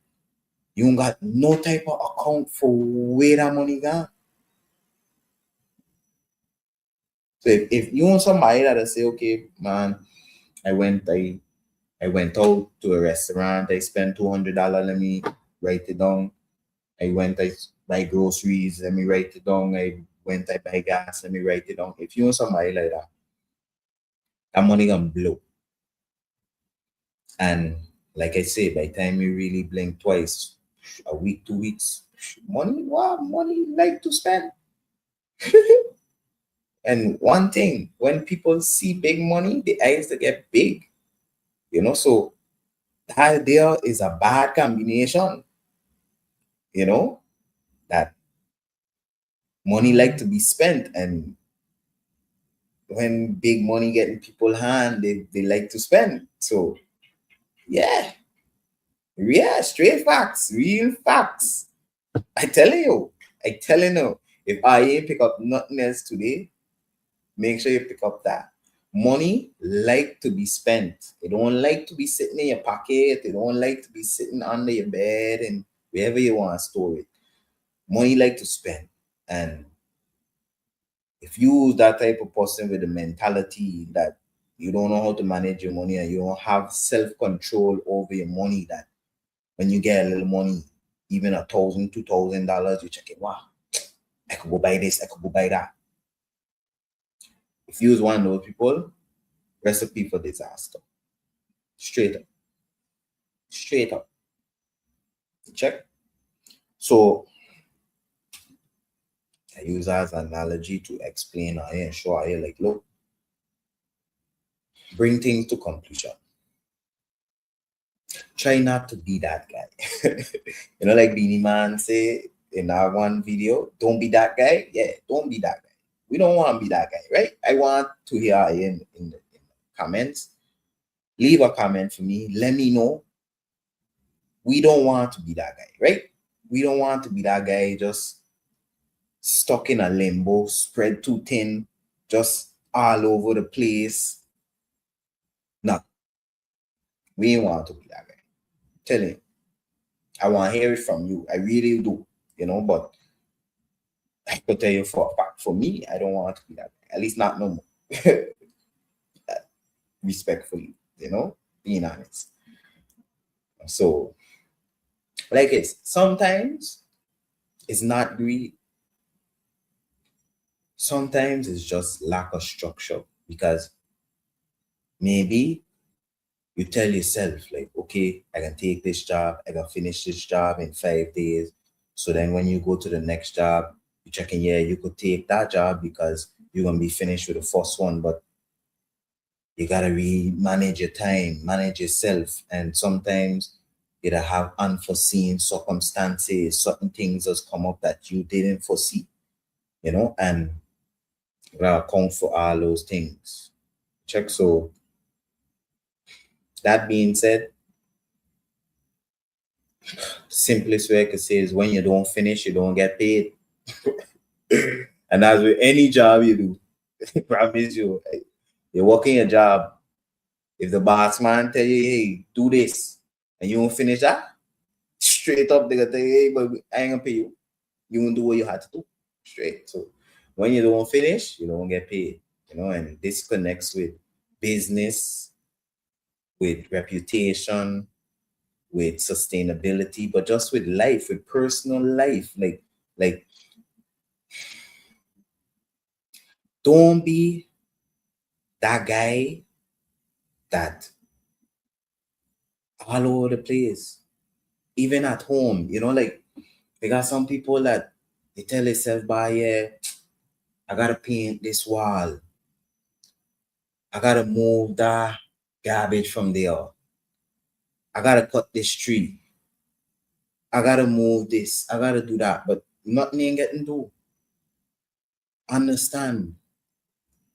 you don't got no type of account for where that money gone. So if you want somebody that say, okay, man, I went I I went out to a restaurant, I spent $200, let me write it down. I buy groceries, let me write it down. I buy gas, let me write it down. If you want somebody like that, that money gonna blow. And like I say, by the time you really blink twice, a week, 2 weeks, money, wow, money like to spend. And one thing, when people see big money, the eyes they get big, so that there is a bad combination, you know, that money like to be spent, and when big money get in people's hand, they like to spend. So yeah, yeah, straight facts, real facts. I telling you, if I ain't pick up nothing else today, make sure you pick up that. Money like to be spent. It don't like to be sitting in your pocket. It don't like to be sitting under your bed and wherever you want to store it. Money like to spend. And if you that type of person with the mentality that you don't know how to manage your money and you don't have self-control over your money, that when you get a little money, even $1,000, $2,000, you check it, wow, I could go buy this, I could go buy that. If you was one of those people, recipe for disaster. Straight up. Straight up. Check. So I use that as an analogy to explain and show you like, look, bring things to conclusion. Try not to be that guy. Like Beanie Man say in our one video, don't be that guy. Yeah, don't be that guy. We don't want to be that guy, right? I want to hear in the comments. Leave a comment for me. Let me know. We don't want to be that guy, right? We don't want to be that guy just stuck in a limbo, spread too thin, just all over the place. No, we ain't want to be that guy. Telling you, I want to hear it from you. I really do, but I could tell you for a fact, for me, I don't want to be that guy. At least not no more. Respectfully, being honest. So, like sometimes it's not greed. Sometimes it's just lack of structure, because maybe you tell yourself like, okay, I can take this job, I can finish this job in 5 days. So then when you go to the next job, you're checking, yeah, you could take that job because you're gonna be finished with the first one, but you gotta manage your time, manage yourself, and sometimes you gotta have unforeseen circumstances, certain things just come up that you didn't foresee, and you gotta account for all those things. Check. So that being said, Simplest way I could say is when you don't finish, you don't get paid. And that's with any job you do. I promise you. Like, you're working a job. If the boss man tell you, hey, do this, and you don't finish that, straight up they gonna tell you, hey, but I ain't gonna pay you. You won't do what you had to do. Straight. So when you don't finish, you don't get paid. And this connects with business, with reputation, with sustainability, but just with life, with personal life. Like don't be that guy that all over the place, even at home. Like they got some people that they tell themselves, by yeah, I gotta paint this wall. I gotta move that garbage from there. I gotta cut this tree. I gotta move this. I gotta do that. But nothing ain't getting do. Understand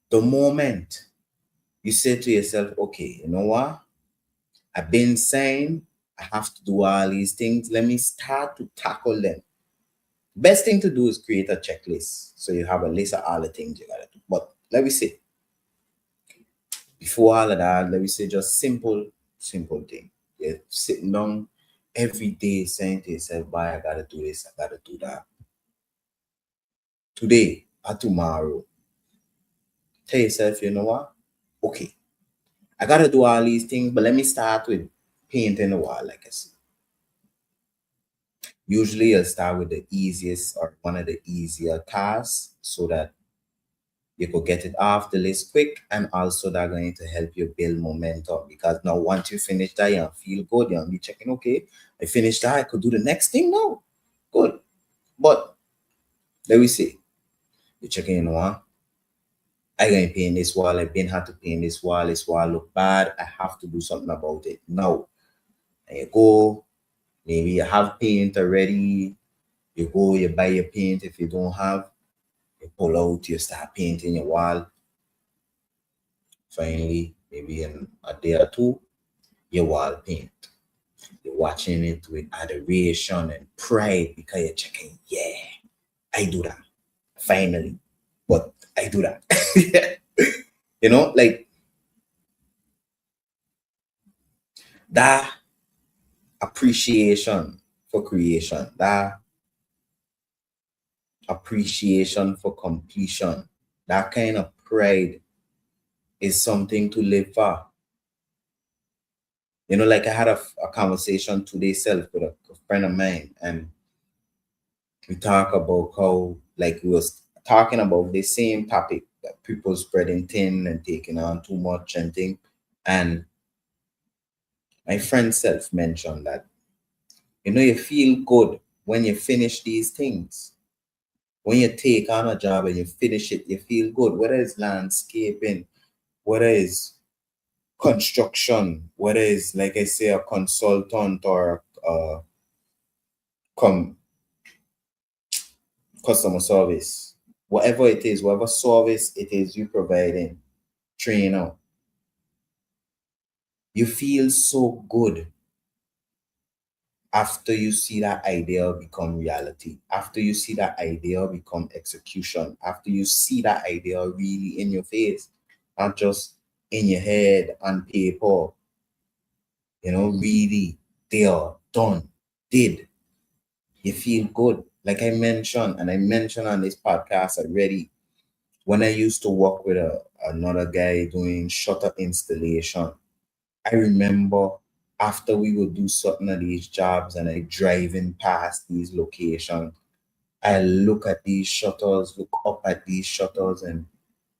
the moment you say to yourself, okay, you know what? I've been saying I have to do all these things. Let me start to tackle them. Best thing to do is create a checklist. So you have a list of all the things you gotta do. But let me say, before all of that, let me say just simple thing. You're sitting down every day saying to yourself, bye, I gotta do this, I gotta do that. Today or tomorrow. Tell yourself, you know what? Okay, I gotta do all these things, but let me start with painting the wall, like I said. Usually I'll start with the easiest or one of the easier tasks so that you could get it off the list quick, and also that's going to help you build momentum, because now once you finish that, you feel good, you'll be checking, okay, I finished that, I could do the next thing now. Good. But let me see. You're checking, you know what? I gotta paint this wall. I've been had to paint this wall. This wall look bad. I have to do something about it now. And you go, maybe you have paint already. You go, you buy your paint. If you don't have, you pull out, you start painting your wall. Finally, maybe in a day or two, your wall paint. You're watching it with adoration and pride because you're checking, yeah, I do that. Finally. But I do that. Like that appreciation for creation, that appreciation for completion, that kind of pride is something to live for. Like I had a conversation today self with a friend of mine, and we talk about how, like, we was talking about the same topic, that people spreading thin and taking on too much and thing. And my friend self mentioned that, you feel good when you finish these things. When you take on a job and you finish it, you feel good. Whether it's landscaping, whether it's construction, whether it's, like I say, a consultant or com customer service, whatever it is, whatever service it is you providing, trainer, you feel so good after you see that idea become reality, after you see that idea become execution, after you see that idea really in your face, not just in your head on paper, really there, done, did. You feel good. Like I mentioned, and I mentioned on this podcast already, when I used to work with another guy doing shutter installation, I remember after we would do certain of these jobs and I driving past these locations, I look at these shutters, look up at these shutters, and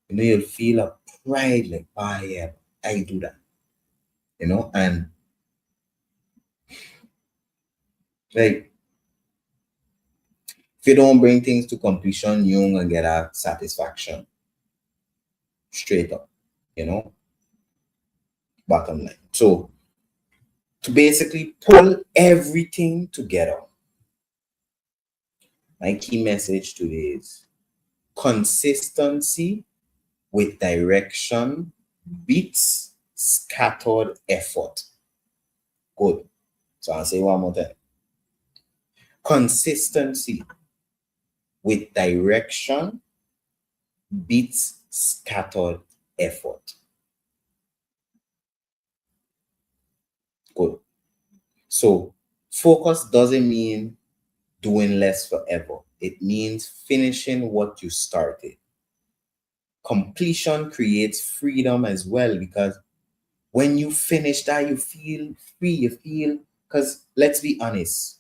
you'll feel a pride, like, ah, yeah, I do that, and like, if you don't bring things to completion, you ain't gonna get a satisfaction. Straight up, you know, bottom line. So to basically pull everything together, my key message today is consistency with direction beats scattered effort. Good. So I'll say one more time. Consistency with direction beats scattered effort. Good. So focus doesn't mean doing less forever. It means finishing what you started. Completion creates freedom as well, because when you finish that, you feel free. You feel, because let's be honest,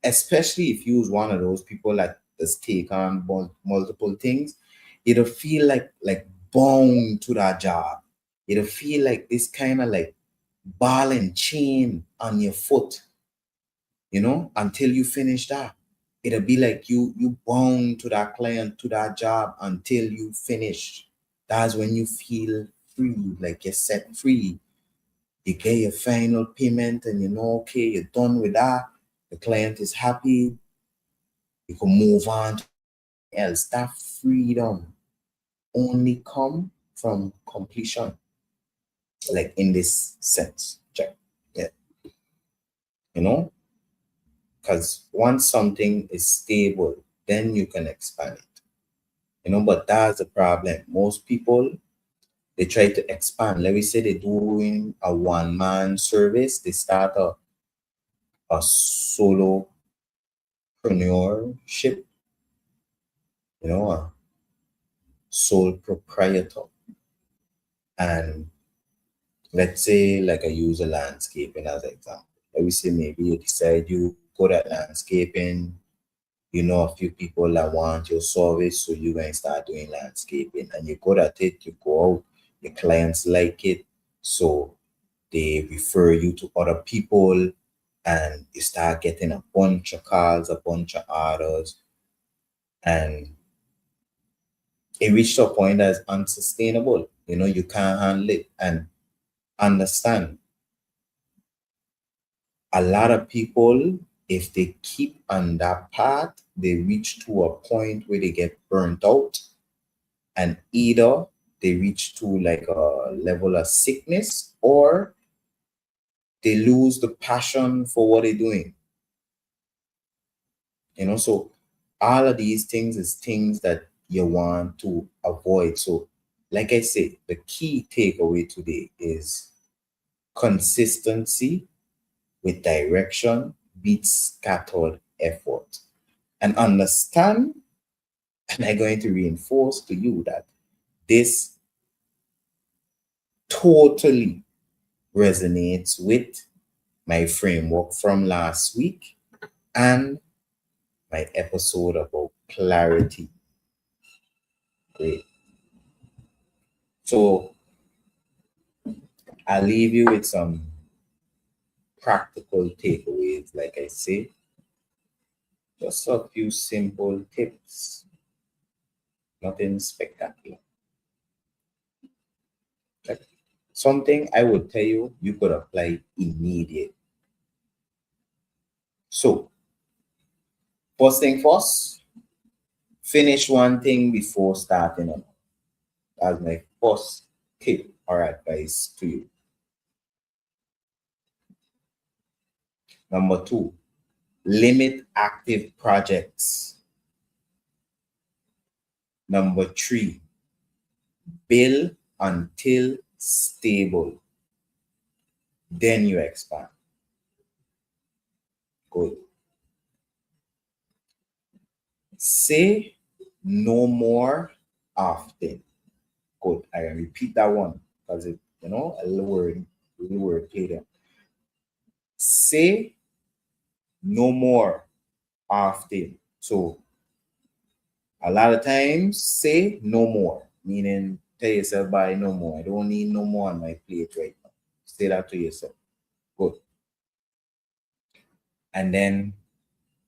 especially if you was one of those people that just take on multiple things, it'll feel like bound to that job. It'll feel like this kind of like ball and chain on your foot, until you finish that. It'll be like you bound to that client, to that job until you finish. That's when you feel free, like you're set free. You get your final payment and okay, you're done with that. The client is happy. You can move on to else. That freedom only come from completion, like in this sense. Check. Yeah. You know, because once something is stable, then you can expand it. But that's the problem. Most people, they try to expand. Let me say they're doing a one-man service. They start a solopreneurship, a sole proprietor. And let's say, like, I use a landscaping as an example. Let me say maybe you decide you good at landscaping, a few people that want your service, so you're going to start doing landscaping and you're good at it. You go out, your clients like it, so they refer you to other people, and you start getting a bunch of calls, a bunch of orders, and it reached a point that's unsustainable. You can't handle it. And understand, a lot of people, if they keep on that path, they reach to a point where they get burnt out, and either they reach to like a level of sickness, or they lose the passion for what they're doing. So all of these things is things that you want to avoid. So like I said, the key takeaway today is consistency with direction beats scattered effort. And understand, and I'm going to reinforce to you that this totally resonates with my framework from last week and my episode about clarity. Great. So I'll leave you with some practical takeaways, like I say. Just a few simple tips, nothing spectacular. Like something I would tell you, you could apply immediately. So, first thing first, finish one thing before starting another. That's my first tip or advice to you. Number two, limit active projects. Number three, build until stable. Then you expand. Good. Say no more often. Good. I can repeat that one because it, a little word play there. Say no more often. So a lot of times say no more, meaning tell yourself by no more. I don't need no more on my plate right now. Say that to yourself. Good. And then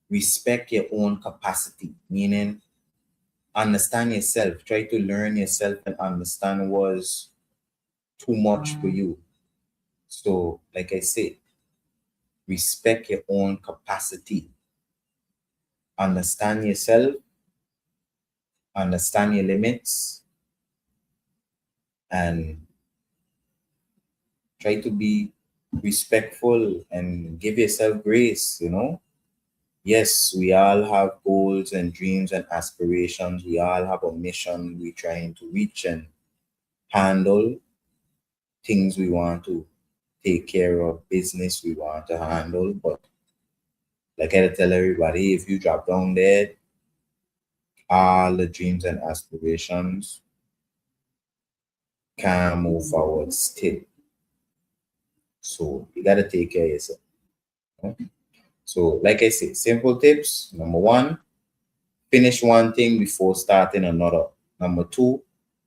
respect your own capacity, meaning understand yourself. Try to learn yourself and understand was too much for you. So, like I said, respect your own capacity. Understand yourself, understand your limits, and try to be respectful and give yourself grace. Yes, we all have goals and dreams and aspirations. We all have a mission we're trying to reach and handle, things we want to take care of, business we want to handle. But like I tell everybody, if you drop down there, all the dreams and aspirations can move forward still. So you gotta take care of yourself. You know? So, like I said, simple tips. Number one, finish one thing before starting another. Number two,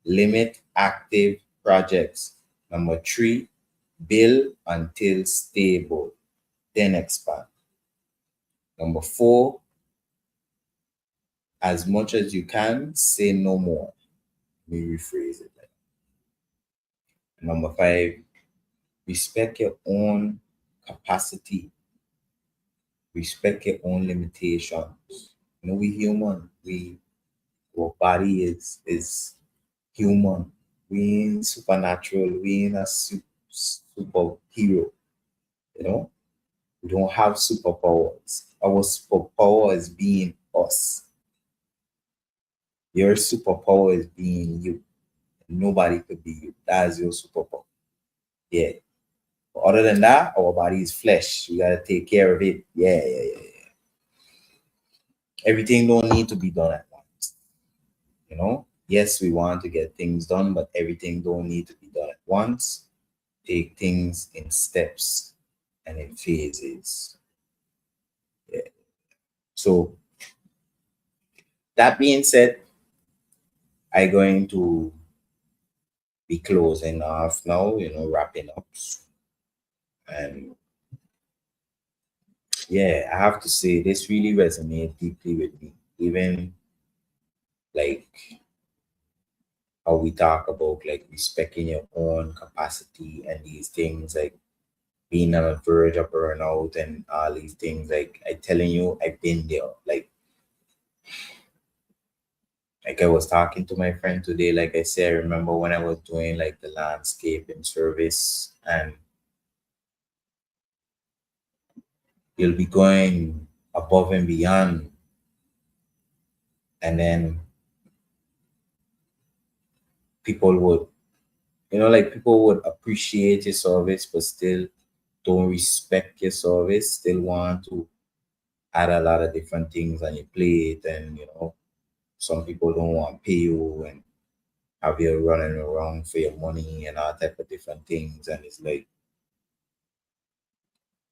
limit active projects. Number three, build until stable, then expand. Number four, as much as you can, say no more. Let me rephrase it. Number five, respect your own capacity, respect your own limitations. You know, we human. Our body is human. We ain't supernatural. We ain't a superhero. You know, we don't have superpowers. Our superpower is being us. Your superpower is being you. Nobody could be you. That is your superpower. Yeah. But other than that, our body is flesh. We gotta take care of it. Yeah, yeah, yeah, yeah. Everything don't need to be done at once. You know? Yes, we want to get things done, but everything don't need to be done at once. Take things in steps and in phases. Yeah. So that being said, I'm going to be closing off now, wrapping up. And yeah, I have to say this really resonates deeply with me. Even like how we talk about like respecting your own capacity and these things, like being on the verge of burnout and all these things. Like I telling you, I've been there. Like I was talking to my friend today, like I said, I remember when I was doing like the landscape and service, and you'll be going above and beyond, and then people would, like people would appreciate your service, but still don't respect your service, still want to add a lot of different things on your plate, and some people don't want to pay you and have you running around for your money and all type of different things, and it's like,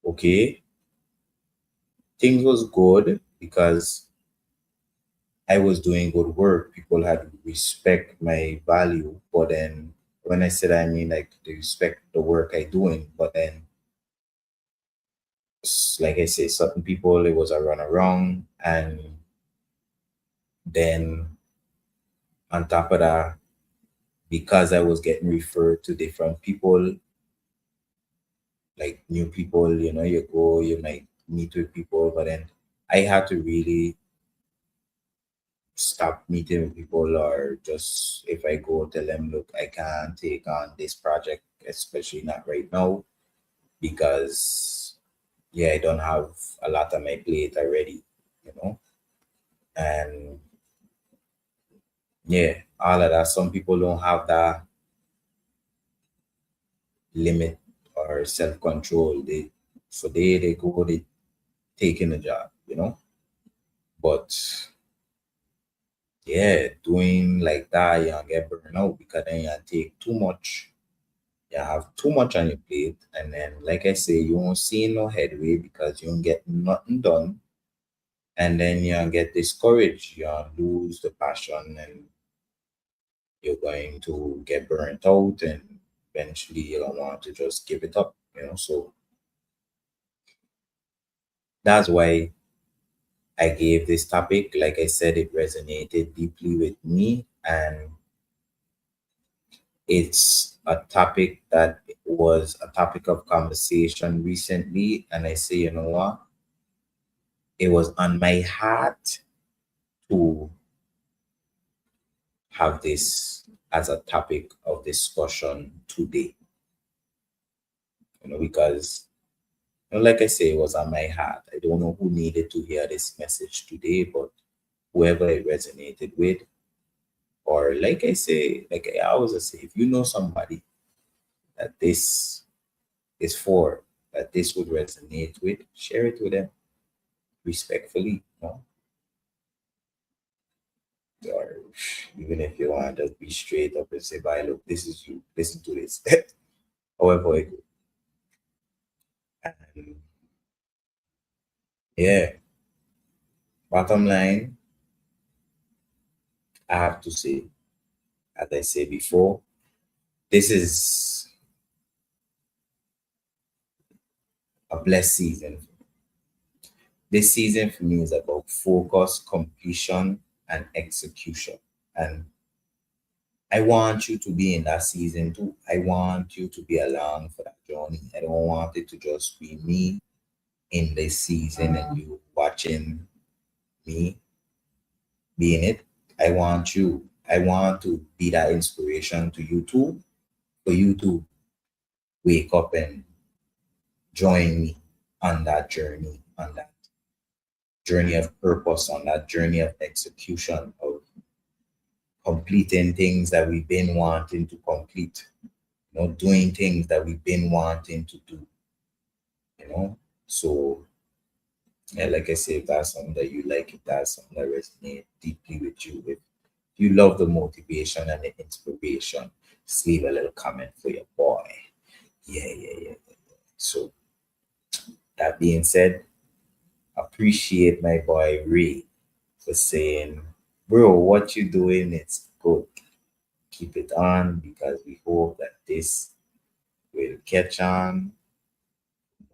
okay, things was good because I was doing good work. People had respect my value. But then when I said, I mean like they respect the work I doing, but then like I say, certain people it was a run around, and then on top of that, because I was getting referred to different people, like new people, you go, you might meet with people, but then I had to really stop meeting with people, or just if I go tell them, look, I can't take on this project, especially not right now, because yeah, I don't have a lot on my plate already, you know. And yeah, all of that. Some people don't have that limit or self control. They go, they taking a job, But yeah, doing like that, you get burned out because then you take too much. You have too much on your plate, and then, like I say, you won't see no headway because you don't get nothing done, and then you get discouraged. You lose the passion, and you're going to get burnt out, and eventually you don't want to just give it up. So that's why I gave this topic. Like I said, it resonated deeply with me, and it's a topic that was a topic of conversation recently. And I say, you know what? It was on my heart to have this as a topic of discussion today, because Like I say, it was on my heart. I don't know who needed to hear this message today, but whoever it resonated with, or like I say, like I always say, if you know somebody that this is for, that this would resonate with, share it with them respectfully, or even if you want to just be straight up and say, "Bye, look, this is you. Listen to this." However, it goes. And yeah, bottom line, I have to say, as I said before, this is a blessed season. This season for me is about focus, completion, and execution. And I want you to be in that season too. I want you to be along for that journey. I don't want it to just be me in this season and you watching me be in it. I want you. I want to be that inspiration to you too, for you to wake up and join me on that journey of purpose, on that journey of execution, of completing things that we've been wanting to complete, doing things that we've been wanting to do, you know. So yeah, like I say, if that's something that you like, if that's something that resonates deeply with you, if you love the motivation and the inspiration, just leave a little comment for your boy. Yeah, yeah, yeah. So that being said, appreciate my boy Ray for saying, bro, what you doing? It's good. Keep it on because we hope that this will catch on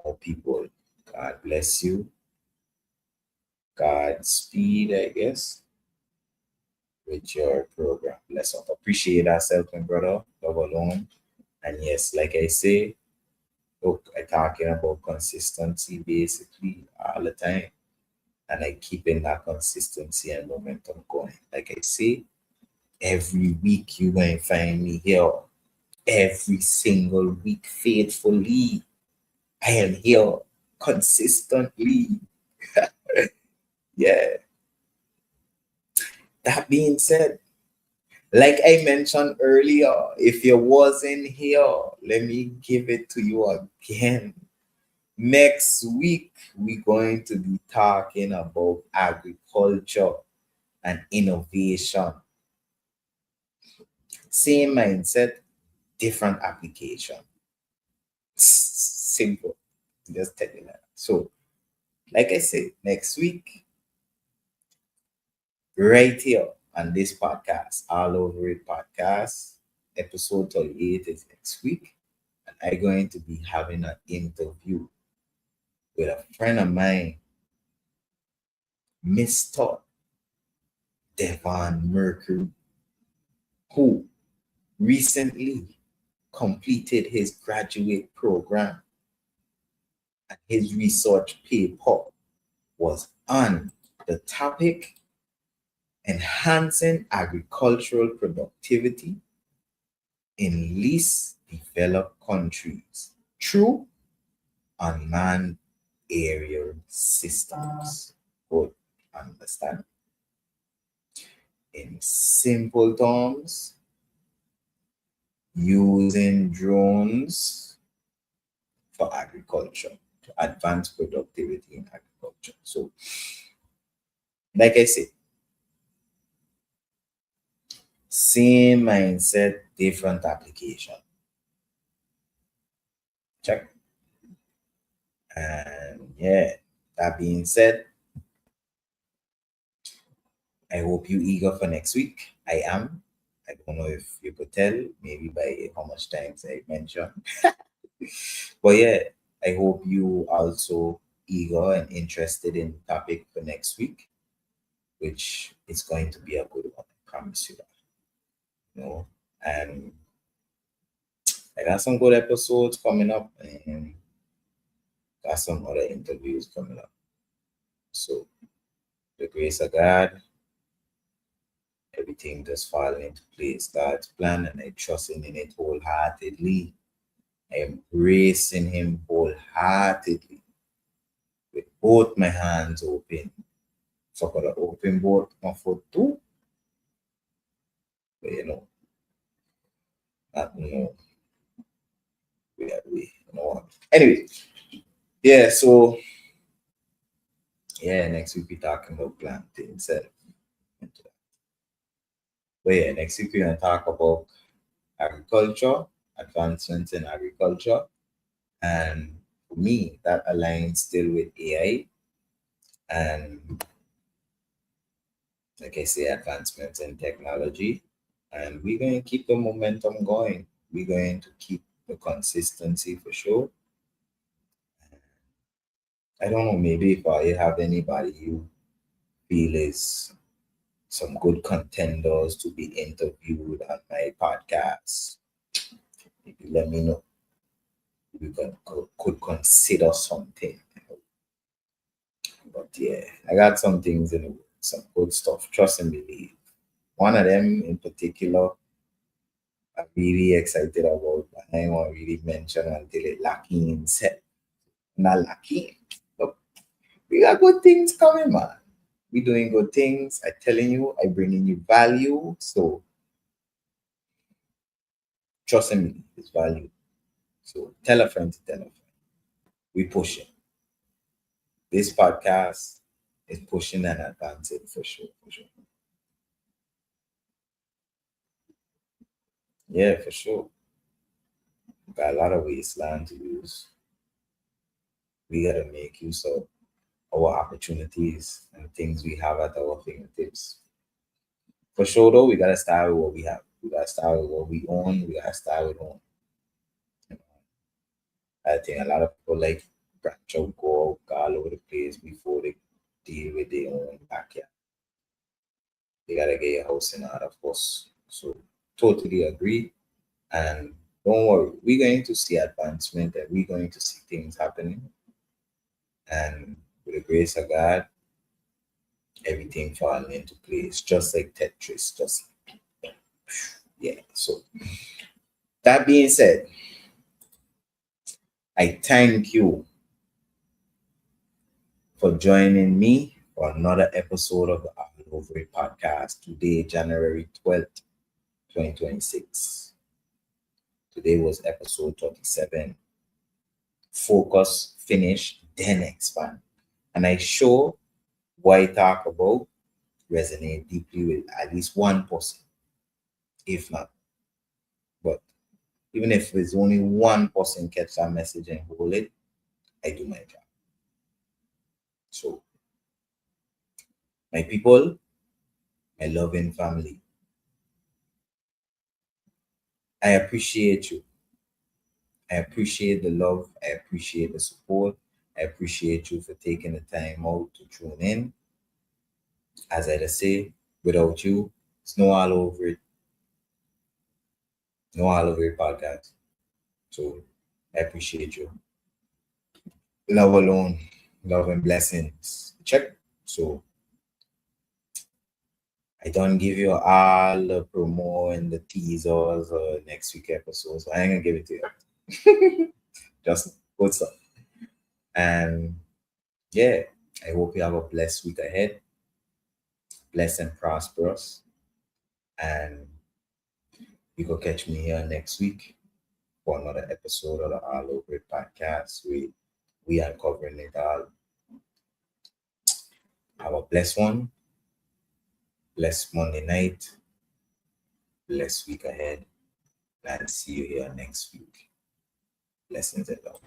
more people. God bless you. Godspeed, I guess, with your program. Let's not appreciate ourselves, my brother. Love alone. And yes, like I say, look, I talking about consistency basically all the time. And I keeping that consistency and momentum going. Like I say, every week you going to find me here. Every single week faithfully. I am here consistently. Yeah. That being said, like I mentioned earlier, if you wasn't here, let me give it to you again. Next week, we're going to be talking about agriculture and innovation. Same mindset, different application. Simple. Just tell you that. So, like I said, next week, right here on this podcast, All Over It podcast, episode 38 is next week. And I'm going to be having an interview with a friend of mine, Mr. Devon Mercury, who recently completed his graduate program and his research paper was on the topic enhancing agricultural productivity in least developed countries through unmanned aerial systems. Good, understand? In simple terms, using drones for agriculture to advance productivity in agriculture. So, like I said, same mindset, different application. Check. And yeah, that being said, I hope you eager for next week. I am. I don't know if you could tell, maybe by how much times I mentioned. But yeah, I hope you also eager and interested in the topic for next week, which is going to be a good one. I promise you that. And I got some good episodes coming up and got some other interviews coming up. So the grace of God, everything just falling into place. God's plan, and I trusting in it wholeheartedly. I embracing Him wholeheartedly. both my hands open. So I could open both my foot too. But not we. Anyway, yeah, so yeah, next week we're talking about planting self. But yeah, next week we're gonna talk about agriculture, advancements in agriculture. And for me, that aligns still with AI and, like I say, advancements in technology. And we're going to keep the momentum going. We're going to keep the consistency for sure. I don't know, maybe if I have anybody you feel is some good contenders to be interviewed on my podcast, maybe let me know. Could consider something. But yeah, I got some things in the works, some good stuff. Trust and believe. One of them in particular, I'm really excited about, but I won't really mention until it lacking in set. Not lacking. Look, we got good things coming, man. We doing good things. I telling you, I bringing you value. So trust in me, it's value. So tell a friend to tell a friend. We pushing. This podcast is pushing and advancing for sure, for sure. Yeah, for sure. Got a lot of wasteland to use. We gotta make use of our opportunities and things we have at our fingertips. For sure, though, we gotta start with what we have. We gotta start with what we own. We gotta start with own. You know, I think a lot of people like branch out, go out, all over the place before they deal with their own backyard. You gotta get your house in order, of course. So totally agree. And don't worry, we're going to see advancement and we're going to see things happening. And with the grace of God, everything falling into place, just like Tetris. Just yeah. So that being said, I thank you for joining me for another episode of the All Over It podcast. Today, January 12th, 2026. Today was episode 37. Focus, finish, then expand. And I sure what I talk about resonate deeply with at least one person, if not. But even if there's only one person catch that message and hold it, I do my job. So, my people, my loving family, I appreciate you. I appreciate the love. I appreciate the support. I appreciate you for taking the time out to tune in. As I just say, without you, it's no all over it. No all over it podcast. So I appreciate you. Love alone, love and blessings. Check. So I don't give you all the promo and the teasers or next week episodes. I ain't gonna give it to you. Just good stuff. And yeah, I hope you have a blessed week ahead. Blessed and prosperous. And you can catch me here next week for another episode of the All Over It podcast. We are covering it all. Have a blessed one. Blessed Monday night. Blessed week ahead. And see you here next week. Blessings and love.